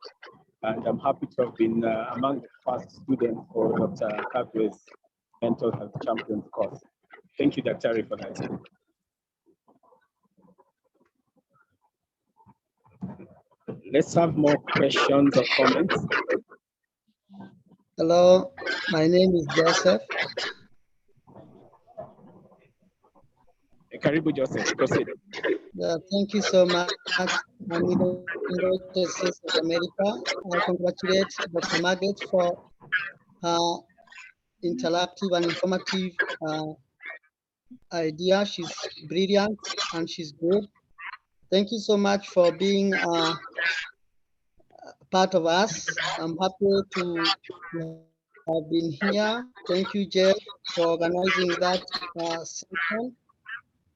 And I'm happy to have been among the first students for Dr. Kagwe's Mental Health Champions course. Thank you, Dr. for that. Let's have more questions or comments. Hello, my name is Joseph. Karibu Joseph, proceed. Thank you so much. I'm in the United States of America. I congratulate Dr. Margaret for her interactive and informative idea. She's brilliant and she's good. Thank you so much for being part of us. I'm happy to have been here. Thank you, Jeff, for organizing that session.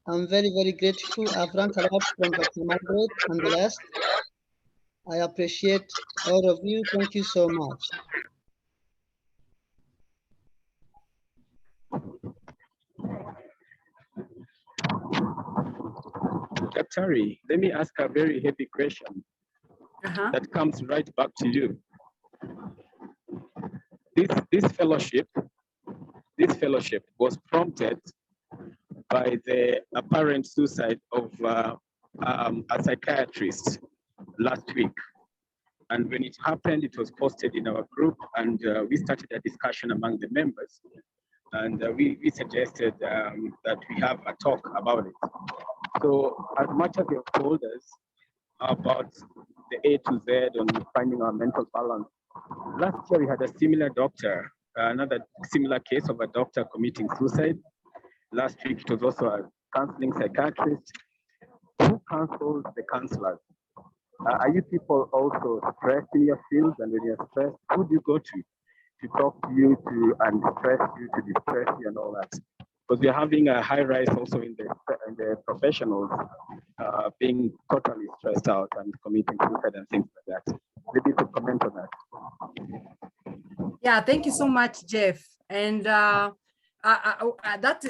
I'm very, very grateful. I've learned a lot from Dr. Margaret and the rest. I appreciate all of you. Thank you so much. Daktari, let me ask a very heavy question that comes right back to you. This fellowship was prompted by the apparent suicide of a psychiatrist last week. And when it happened, it was posted in our group, and we started a discussion among the members. And we suggested that we have a talk about it. So as much as you've told us about the A to Z on finding our mental balance, last year we had a similar doctor, another similar case of a doctor committing suicide. Last week it was also a counseling psychiatrist. Who counsels the counselors? Are you people also stressed in your fields? And when you're stressed, who do you go to talk to you, to and stress you, to distress you and all that? because we're having a high rise also in the professionals being totally stressed out and committing suicide and things like that. Maybe you could comment on that. Yeah, thank you so much, Jeff. And that's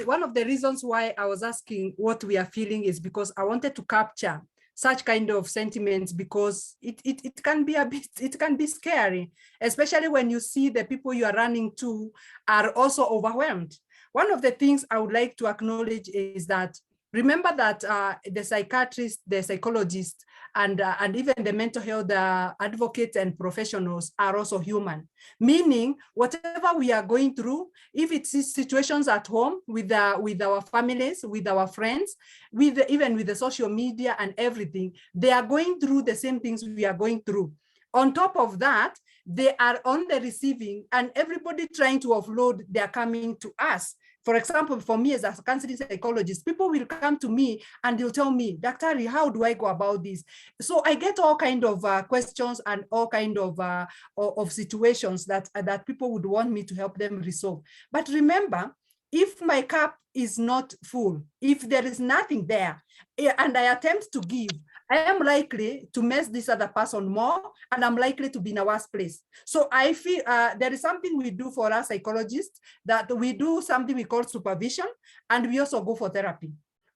one of the reasons why I was asking what we are feeling, is because I wanted to capture such kind of sentiments, because it can be it can be scary, especially when you see the people you are running to are also overwhelmed. One of the things I would like to acknowledge is that, remember that the psychiatrist, the psychologist, and even the mental health advocates and professionals are also human. Meaning, whatever we are going through, if it's situations at home with our families, with our friends, even with the social media and everything, they are going through the same things we are going through. On top of that, they are on the receiving, and everybody trying to offload, they are coming to us. For example, for me as a counseling psychologist, people will come to me and they'll tell me, Dr. how do I go about this? So I get all kind of questions and all kind of situations that people would want me to help them resolve. But remember, if my cup is not full, if there is nothing there, and I attempt to give, I am likely to mess this other person more, and I'm likely to be in a worse place. So I feel there is something we do for us psychologists, that we do something we call supervision, and we also go for therapy.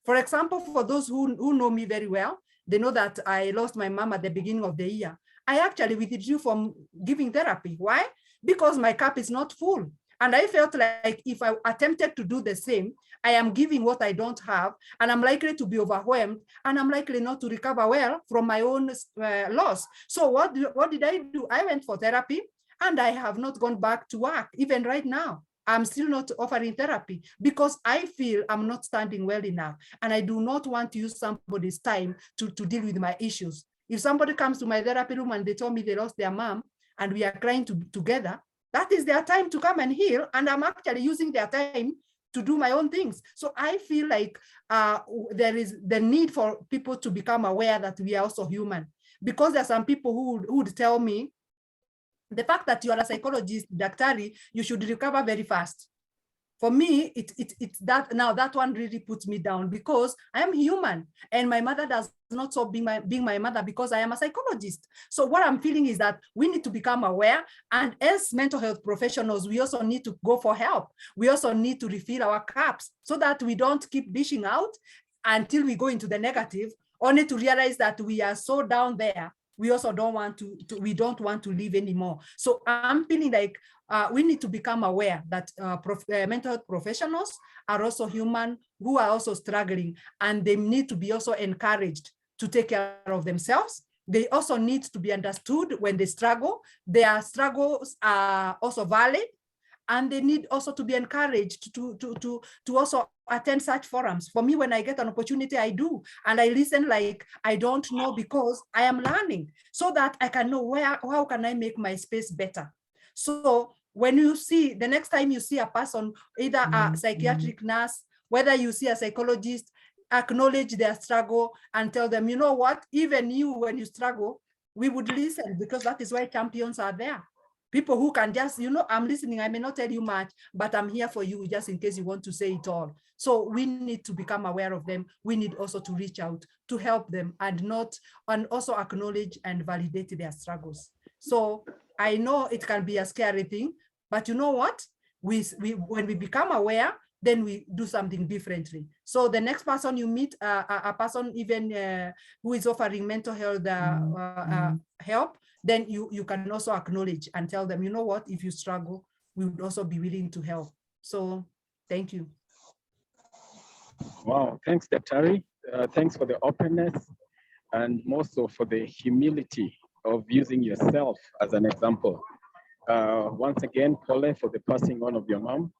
For example, for those who know me very well, they know that I lost my mom at the beginning of the year. I actually withdrew from giving therapy. Why? Because my cup is not full. And I felt like if I attempted to do the same, I am giving what I don't have, and I'm likely to be overwhelmed, and I'm likely not to recover well from my own loss. So what did I do? I went for therapy, and I have not gone back to work. Even right now, I'm still not offering therapy, because I feel I'm not standing well enough, and I do not want to use somebody's time to deal with my issues. If somebody comes to my therapy room and they told me they lost their mom, and we are crying together, that is their time to come and heal, and I'm actually using their time to do my own things. So I feel like there is the need for people to become aware that we are also human, because there are some people who would tell me, the fact that you are a psychologist, Daktari, you should recover very fast. For me, it's that now that one really puts me down, because I am human, and my mother does not stop being my mother because I am a psychologist. So what I'm feeling is that we need to become aware, and as mental health professionals, we also need to go for help. We also need to refill our cups so that we don't keep dishing out until we go into the negative, only to realize that we are so down there. We also don't want to live anymore. So I'm feeling like we need to become aware that mental health professionals are also human, who are also struggling, and they need to be also encouraged to take care of themselves. They also need to be understood when they struggle. Their struggles are also valid, and they need also to be encouraged to also attend such forums. For me, when I get an opportunity, I do, and I listen like I don't know, because I am learning, so that I can know how can I make my space better. So when you see, the next time you see a person, either a psychiatric nurse, whether you see a psychologist, acknowledge their struggle and tell them, you know what, even you, when you struggle, we would listen, because that is why champions are there. People who can just, I'm listening, I may not tell you much, but I'm here for you just in case you want to say it all. So we need to become aware of them. We need also to reach out to help them, and also acknowledge and validate their struggles. So I know it can be a scary thing, but you know what? When we become aware, then we do something differently. So the next person you meet, a person even who is offering mental health help, then you can also acknowledge and tell them, you know what, if you struggle, we would also be willing to help. So thank you. Wow, thanks, Daktari. Thanks for the openness, and more so for the humility of using yourself as an example. Once again, Pole, for the passing on of your mom.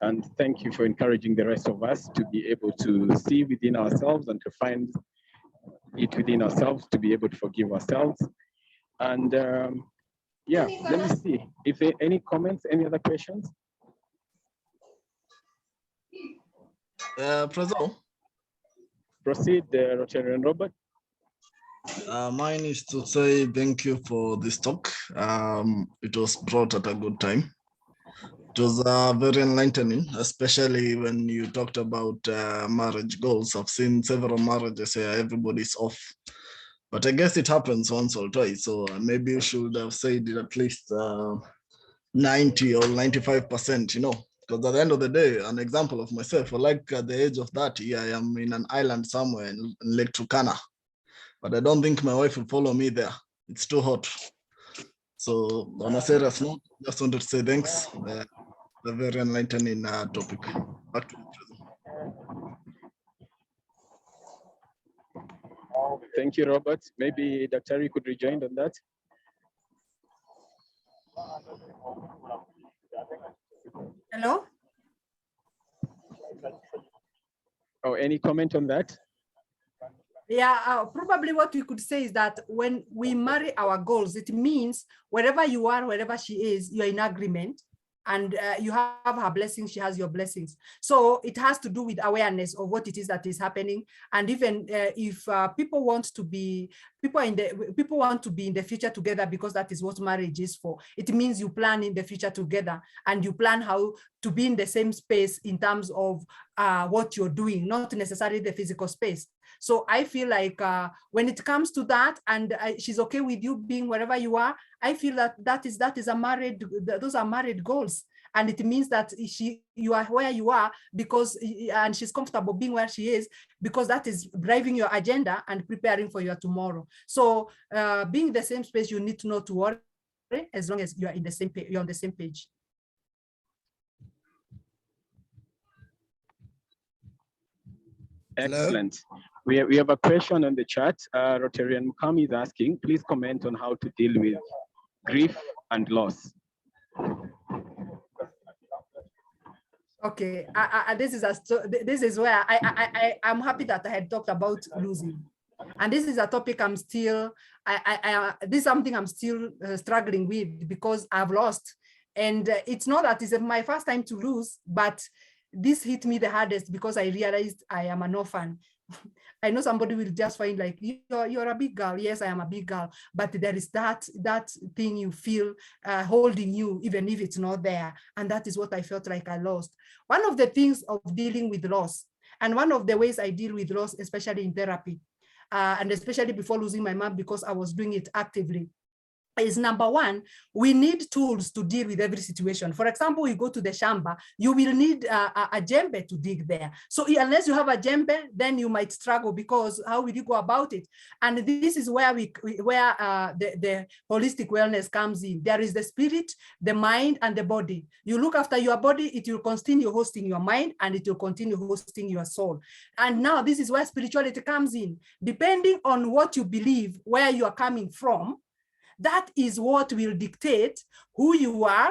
And thank you for encouraging the rest of us to be able to see within ourselves and to find it within ourselves to be able to forgive ourselves. And yeah, let me see if there are any comments, any other questions? President. Proceed, Rotarian Robert. Mine is to say thank you for this talk. It was brought at a good time. It was very enlightening, especially when you talked about marriage goals. I've seen several marriages where everybody's off. But I guess it happens once or twice. So maybe you should have said it at least 90 or 95%, you know, because at the end of the day, an example of myself, like at the age of 30, I am in an island somewhere in Lake Turkana, but I don't think my wife will follow me there. It's too hot. So on a serious note, just wanted to say thanks. A very enlightening topic. Back to you. Thank you, Robert. Maybe Dr. could rejoin on that. Hello? Oh, any comment on that? Yeah, probably what we could say is that when we marry our goals, it means wherever you are, wherever she is, you're in agreement, and you have her blessings, she has your blessings. So it has to do with awareness of what it is that is happening. And even if people want to be in the future together, because that is what marriage is for, it means you plan in the future together, and you plan how to be in the same space in terms of what you're doing, not necessarily the physical space. So I feel like when it comes to that, and she's okay with you being wherever you are, I feel that those are married goals. And it means that you are where you are because, and she's comfortable being where she is, because that is driving your agenda and preparing for your tomorrow. So being in the same space, you need to know to worry as long as you are in the same page, you're on the same page. Excellent. We have a question on the chat. Rotarian Mukami is asking, please comment on how to deal with grief and loss. Okay, this is where I'm happy that I had talked about losing, and this is a topic I'm still this is something I'm still struggling with, because I've lost, and it's not that it's my first time to lose, but this hit me the hardest because I realized I am an orphan. I know somebody will just find like, you're a big girl. Yes, I am a big girl, but there is that thing you feel holding you, even if it's not there. And that is what I felt like I lost. One of the things of dealing with loss, and one of the ways I deal with loss, especially in therapy, and especially before losing my mom, because I was doing it actively, is number one, we need tools to deal with every situation. For example, you go to the shamba, you will need a djembe to dig there. So unless you have a djembe, then you might struggle, because how will you go about it? And this is where the holistic wellness comes in. There is the spirit, the mind, and the body. You look after your body, it will continue hosting your mind, and it will continue hosting your soul. And now this is where spirituality comes in. Depending on what you believe, where you are coming from, that is what will dictate who you are,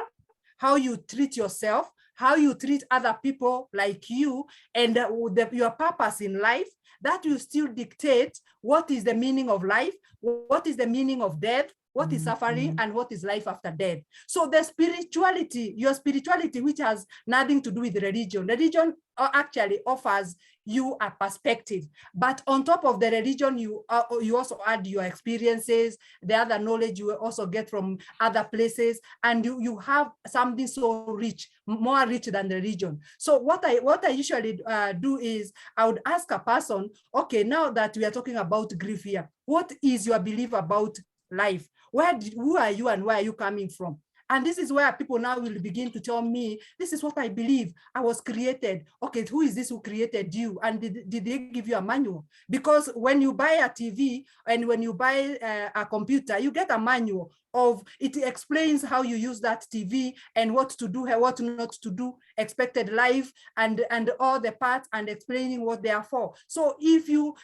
how you treat yourself, how you treat other people like you, and your purpose in life. That will still dictate what is the meaning of life, what is the meaning of death, what is suffering, and what is life after death. So the spirituality, your spirituality, which has nothing to do with religion, actually offers you a perspective. But on top of the religion, you also add your experiences, the other knowledge you also get from other places, and you have something so rich, more rich than the religion. So what I usually do is I would ask a person, okay, now that we are talking about grief here, what is your belief about life? Who are you and where are you coming from? And this is where people now will begin to tell me, this is what I believe. I was created. Okay, who is this who created you? And did they give you a manual? Because when you buy a TV and when you buy a computer, you get a manual of, it explains how you use that TV and what to do, what not to do, expected life, and all the parts, and explaining what they are for. So if you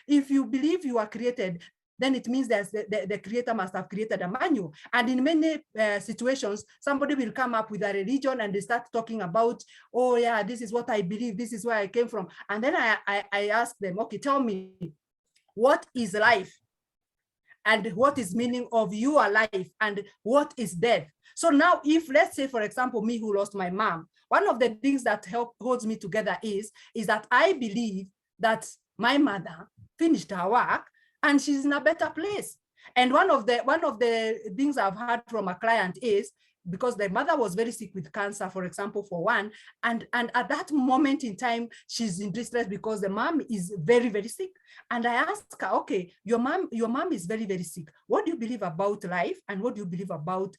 believe you are created, then it means that the creator must have created a manual. And in many situations, somebody will come up with a religion and they start talking about, oh yeah, this is what I believe, this is where I came from. And then I ask them, okay, tell me, what is life? And what is meaning of your life? And what is death? So now if, let's say, for example, me who lost my mom, one of the things that holds me together is that I believe that my mother finished her work and she's in a better place. And one of the things I've heard from a client is because the mother was very sick with cancer, for example, for one, and at that moment in time, she's in distress because the mom is very, very sick. And I asked her, okay, your mom is very, very sick. What do you believe about life? And what do you believe about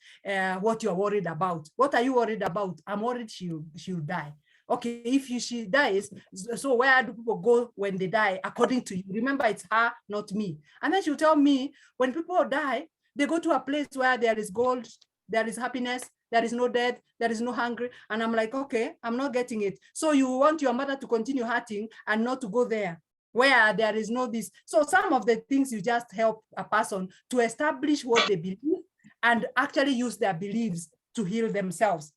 what you're worried about? What are you worried about? I'm worried she'll die. Okay, if she dies, so where do people go when they die, according to you? Remember, it's her, not me. And then she'll tell me, when people die, they go to a place where there is gold, there is happiness, there is no death, there is no hunger. And I'm like, okay, I'm not getting it. So you want your mother to continue hurting and not to go there where there is no this. So some of the things you just help a person to establish what they believe and actually use their beliefs to heal themselves.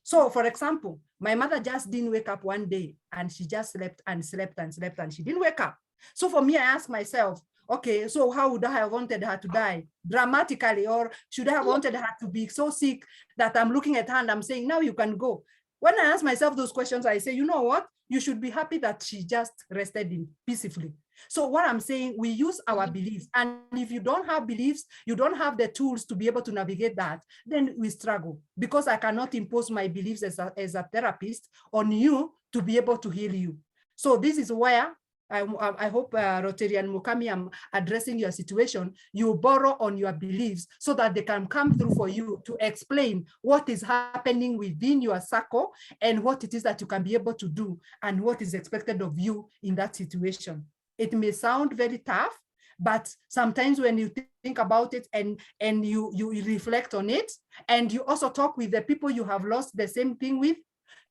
So for example, my mother just didn't wake up one day and she just slept and slept and slept and she didn't wake up. So for me, I asked myself, okay, so how would I have wanted her to die? Dramatically, or should I have wanted her to be so sick that I'm looking at her and I'm saying, now you can go? When I ask myself those questions, I say, you know what? You should be happy that she just rested in peacefully. So what I'm saying, we use our beliefs. And if you don't have beliefs, you don't have the tools to be able to navigate that, then we struggle, because I cannot impose my beliefs as a therapist on you to be able to heal you. So this is where I hope, Rotarian Mukami, I'm addressing your situation. You borrow on your beliefs so that they can come through for you to explain what is happening within your circle and what it is that you can be able to do and what is expected of you in that situation. It may sound very tough, but sometimes when you think about it and you reflect on it, and you also talk with the people you have lost the same thing with,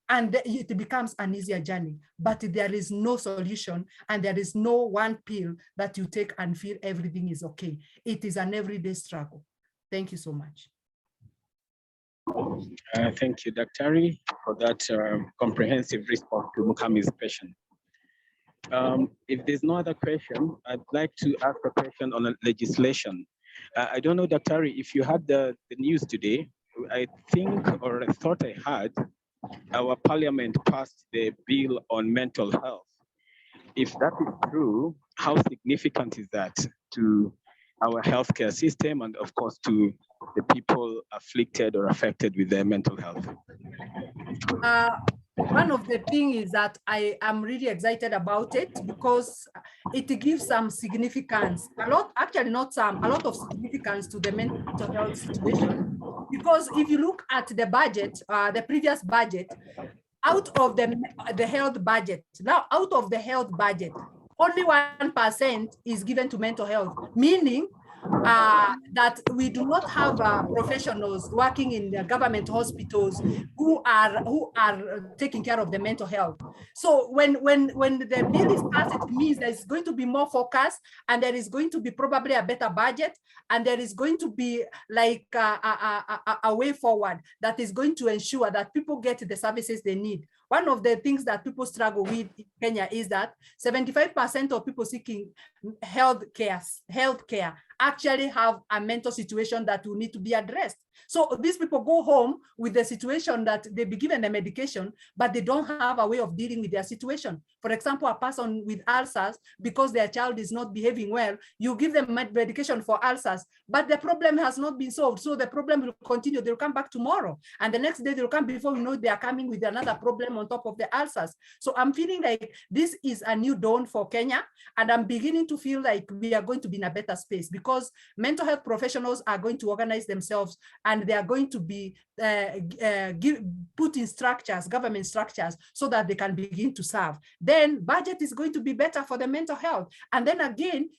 and it becomes an easier journey. But there is no solution, and there is no one pill that you take and feel everything is okay. It is an everyday struggle. Thank you so much. Thank you, Dr. for that comprehensive response to Mukami's question. If there's no other question, I'd like to ask a question on legislation. I don't know, Dr. if you had the news today. I think, or I thought I had, our parliament passed the bill on mental health. If that is true, how significant is that to our healthcare system and of course to the people afflicted or affected with their mental health? One of the things is that I am really excited about it because it gives some significance, a lot of significance to the mental health situation. Because if you look at the budget, the previous budget, out of the health budget, only 1% is given to mental health, meaning that we do not have professionals working in the government hospitals who are taking care of the mental health. So when the bill is passed, it means there's going to be more focus, and there is going to be probably a better budget, and there is going to be like a way forward that is going to ensure that people get the services they need. One of the things that people struggle with in Kenya is that 75% of people seeking health care actually have a mental situation that will need to be addressed. So these people go home with the situation that they be given the medication, but they don't have a way of dealing with their situation. For example, a person with ulcers, because their child is not behaving well, you give them medication for ulcers, but the problem has not been solved. So the problem will continue. They'll come back tomorrow, and the next day they'll come, before we know they are coming with another problem on top of the ulcers. So I'm feeling like this is a new dawn for Kenya, and I'm beginning to feel like we are going to be in a better space, because mental health professionals are going to organize themselves, and they are going to be put in structures, government structures, so that they can begin to serve. Then budget is going to be better for the mental health. And then again,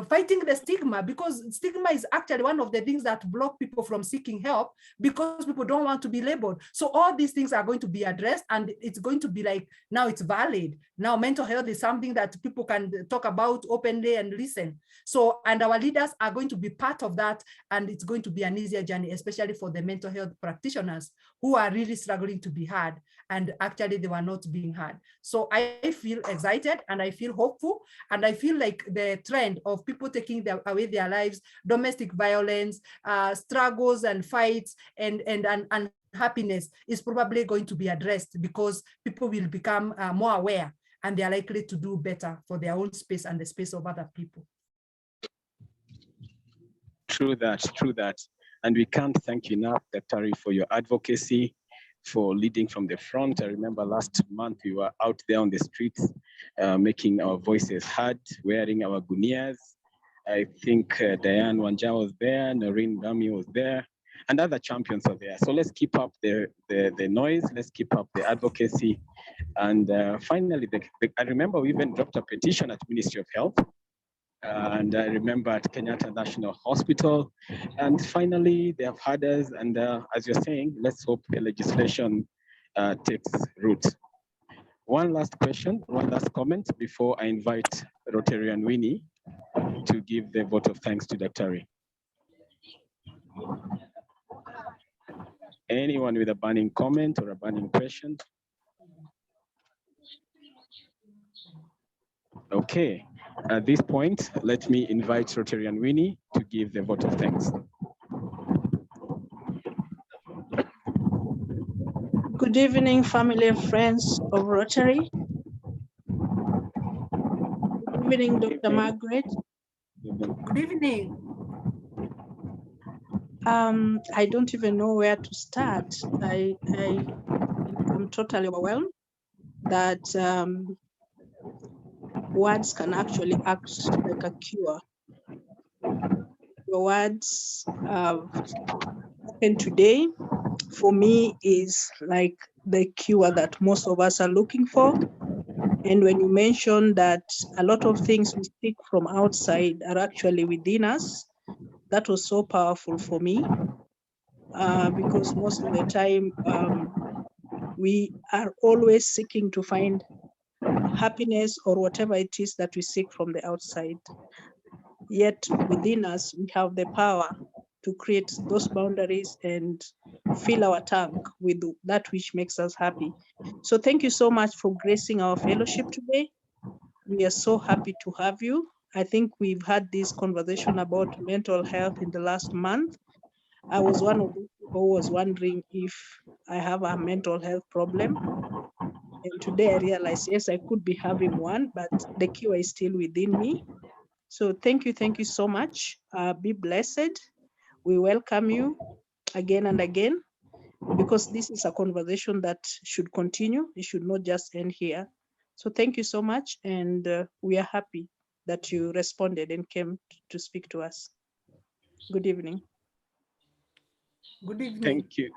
fighting the stigma, because stigma is actually one of the things that block people from seeking help, because people don't want to be labeled. So all these things are going to be addressed, and it's going to be like, now it's valid. Now mental health is something that people can talk about openly and listen. So, and our leaders are going to be part of that, and it's going to be an easier journey, especially for the mental health practitioners who are really struggling to be heard, and actually they were not being heard. So I feel excited, and I feel hopeful, and I feel like the trend of people taking away their lives, domestic violence, struggles and fights, and unhappiness is probably going to be addressed, because people will become more aware, and they are likely to do better for their own space and the space of other people. True that, true that. And we can't thank you enough, Dr. for your advocacy, for leading from the front. I remember last month we were out there on the streets, making our voices heard, wearing our gunias. I think Diane Wanja was there, Noreen Gami was there, and other champions are there. So let's keep up the noise, let's keep up the advocacy. And finally, I remember we even dropped a petition at Ministry of Health, and I remember at Kenyatta National Hospital. And finally, they have had us, and as you're saying, let's hope the legislation takes root. One last question, one last comment before I invite Rotarian Winnie to give the vote of thanks to Dr. Anyone with a burning comment or a burning question? Okay, at this point, let me invite Rotarian Winnie to give the vote of thanks. Good evening, family and friends of Rotary. Good evening, Dr. Margaret. Good evening. I don't even know where to start. I'm totally overwhelmed that words can actually act like a cure. Your words spoken today, for me, is like the cure that most of us are looking for. And when you mention that a lot of things we seek from outside are actually within us, that was so powerful for me, because most of the time we are always seeking to find happiness or whatever it is that we seek from the outside. Yet within us, we have the power to create those boundaries and fill our tank with that which makes us happy. So thank you so much for gracing our fellowship today. We are so happy to have you. I think we've had this conversation about mental health in the last month. I was one of those people who was wondering if I have a mental health problem. And today I realized, yes, I could be having one, but the cure is still within me. So thank you so much. Be blessed. We welcome you again and again, because this is a conversation that should continue. It should not just end here. So thank you so much. And we are happy that you responded and came to speak to us. Good evening. Good evening. Thank you.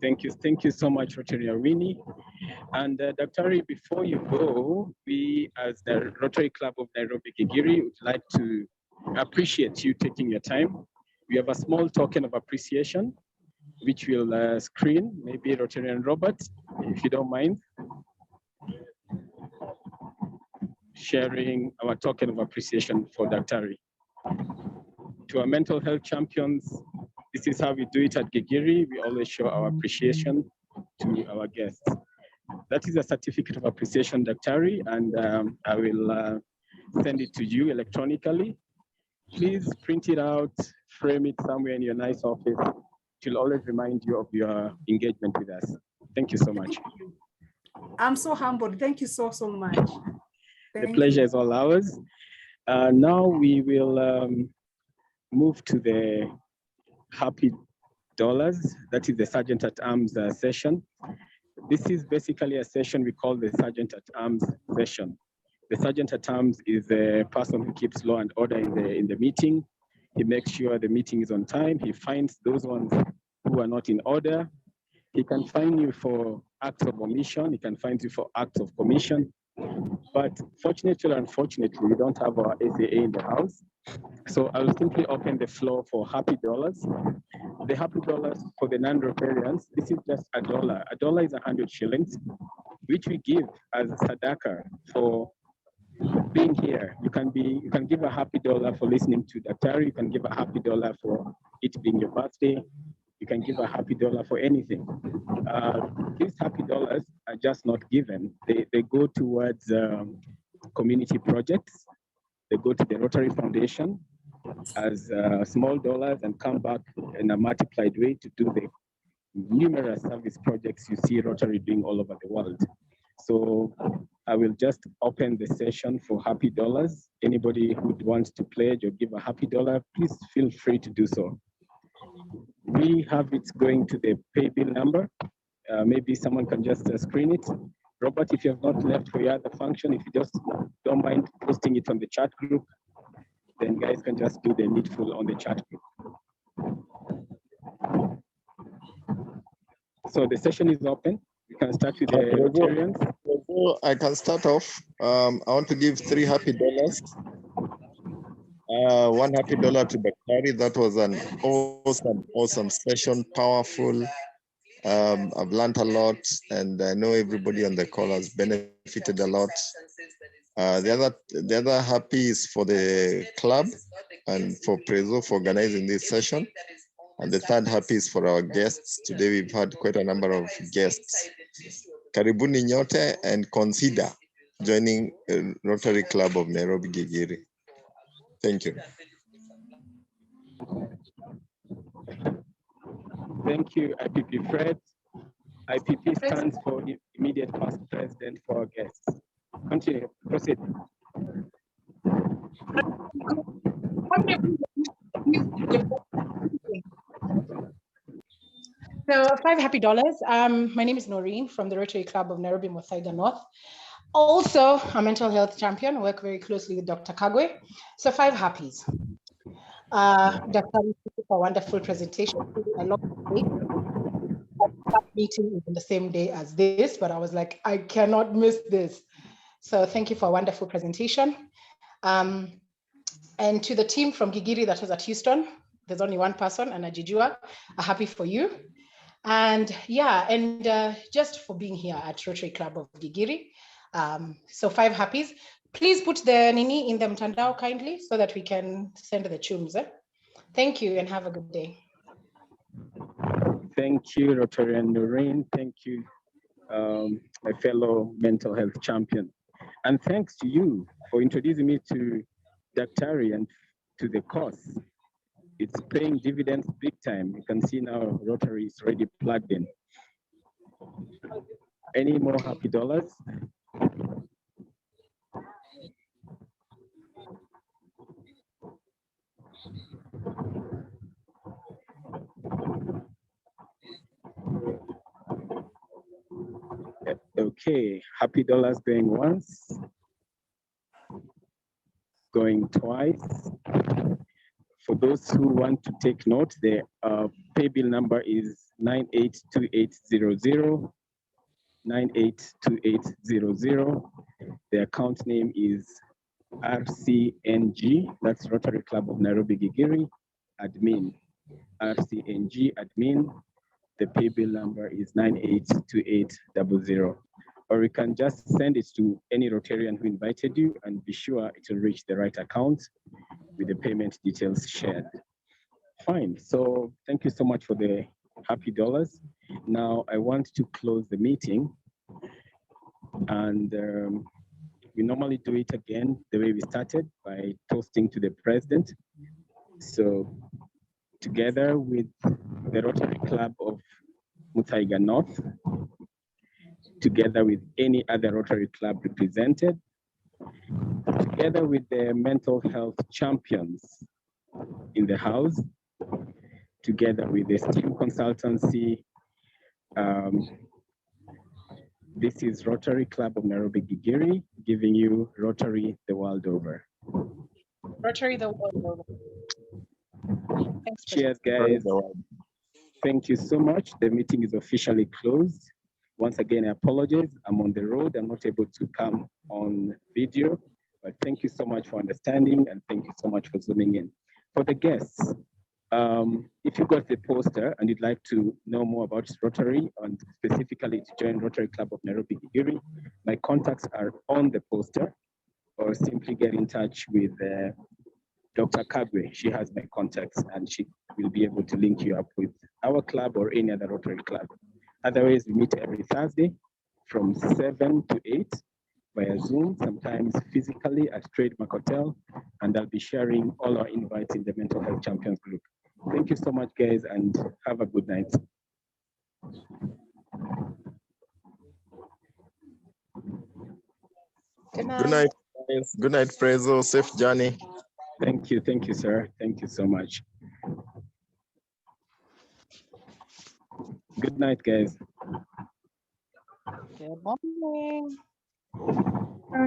Thank you so much, Rotary Winnie. And Dr. before you go, we as the Rotary Club of Nairobi Gigiri would like to appreciate you taking your time. We have a small token of appreciation, which we'll screen, maybe Rotarian Robert, if you don't mind, sharing our token of appreciation for Dr. To our mental health champions, this is how we do it at Gigiri. We always show our appreciation to our guests. That is a certificate of appreciation, Dr. And I will send it to you electronically. Please print it out, frame it somewhere in your nice office. It will always remind you of your engagement with us. Thank you so much. I'm so humbled. Thank you so much. The pleasure is all ours. Now we will move to the Happy Dollars. That is the Sergeant at Arms session. This is basically a session we call the Sergeant at Arms session. The Sergeant at Arms is a person who keeps law and order in the meeting. He makes sure the meeting is on time. He finds those ones who are not in order. He can fine you for acts of omission. He can fine you for acts of commission. But fortunately or unfortunately, we don't have our ACA in the house. So I will simply open the floor for Happy Dollars. The Happy Dollars for the non-Rotarians, this is just $1. $1 is 100 shillings, which we give as sadaka for being here. You can give a happy dollar for listening to Dr. You can give a happy dollar for it being your birthday. You can give a happy dollar for anything. These happy dollars are just not given. They go towards community projects. They go to the Rotary Foundation as small dollars and come back in a multiplied way to do the numerous service projects you see Rotary doing all over the world. So I will just open the session for happy dollars. Anybody who wants to pledge or give a happy dollar, please feel free to do so. We have it going to the pay bill number. Maybe someone can just screen it. Robert, if you have not left for your other function, if you just don't mind posting it on the chat group, then guys can just do the needful on the chat group. So the session is open. We can start with the Rotarians. I can start off. I want to give $3 happy. $1 happy to Bakari. That was an awesome session, powerful. I've learned a lot, and I know everybody on the call has benefited a lot. The other happy is for the club and for Prezo for organizing this session. And the third happy is for our guests. Today we've had quite a number of guests. Karibuni nyote, and consider joining Rotary Club of Nairobi Gigiri. Thank you. Thank you, IPP Fred. IPP stands for immediate past president for our guests. Continue, proceed. So $5 happy. My name is Noreen from the Rotary Club of Nairobi Muthaiga North. Also a mental health champion, work very closely with Dr. Kagwe. So 5 happies. Dr. for a wonderful presentation. A lot of meeting in the same day as this, but I was like, I cannot miss this. So thank you for a wonderful presentation. And to the team from Gigiri that was at Houston, there's only one person, and Ajijua, happy for you. And yeah, and just for being here at Rotary Club of Gigiri. So 5 happies. Please put the Nini in the mtandao kindly so that we can send the chums. Thank you and have a good day. Thank you, Rotarian Noreen. Thank you, my fellow mental health champion. And thanks to you for introducing me to Daktari and to the course. It's paying dividends big time. You can see now Rotary is already plugged in. Any more happy dollars? Okay, happy dollars going once, going twice. For those who want to take note, the pay bill number is 982800, 982800. The account name is RCNG, that's Rotary Club of Nairobi Gigiri, admin, RCNG admin. The pay bill number is 982800. Or you can just send it to any Rotarian who invited you and be sure it will reach the right account with the payment details shared. Fine, so thank you so much for the happy dollars. Now I want to close the meeting, and we normally do it again the way we started, by toasting to the president. So together with the Rotary Club of Muthaiga North, together with any other Rotary Club represented, together with the mental health champions in the house, together with the STEAM consultancy. This is Rotary Club of Nairobi Gigiri, giving you Rotary the world over. Rotary the world over. Thanks. Cheers, guys. Thank you so much. The meeting is officially closed. Once again, I apologize. I'm on the road. I'm not able to come on video, but thank you so much for understanding, and thank you so much for zooming in. For the guests, if you got the poster and you'd like to know more about Rotary, and specifically to join Rotary Club of Nairobi Gigiri, my contacts are on the poster, or simply get in touch with Dr. Kagwe. She has my contacts, and she will be able to link you up with our club or any other Rotary club. Otherwise, we meet every Thursday from 7 to 8 via Zoom, sometimes physically at Trademark Hotel, and I'll be sharing all our invites in the Mental Health Champions group. Thank you so much, guys, and have a good night. Good night, guys. Good night, Prezo. Safe journey. Thank you, sir. Thank you so much. Good night, guys. Good morning.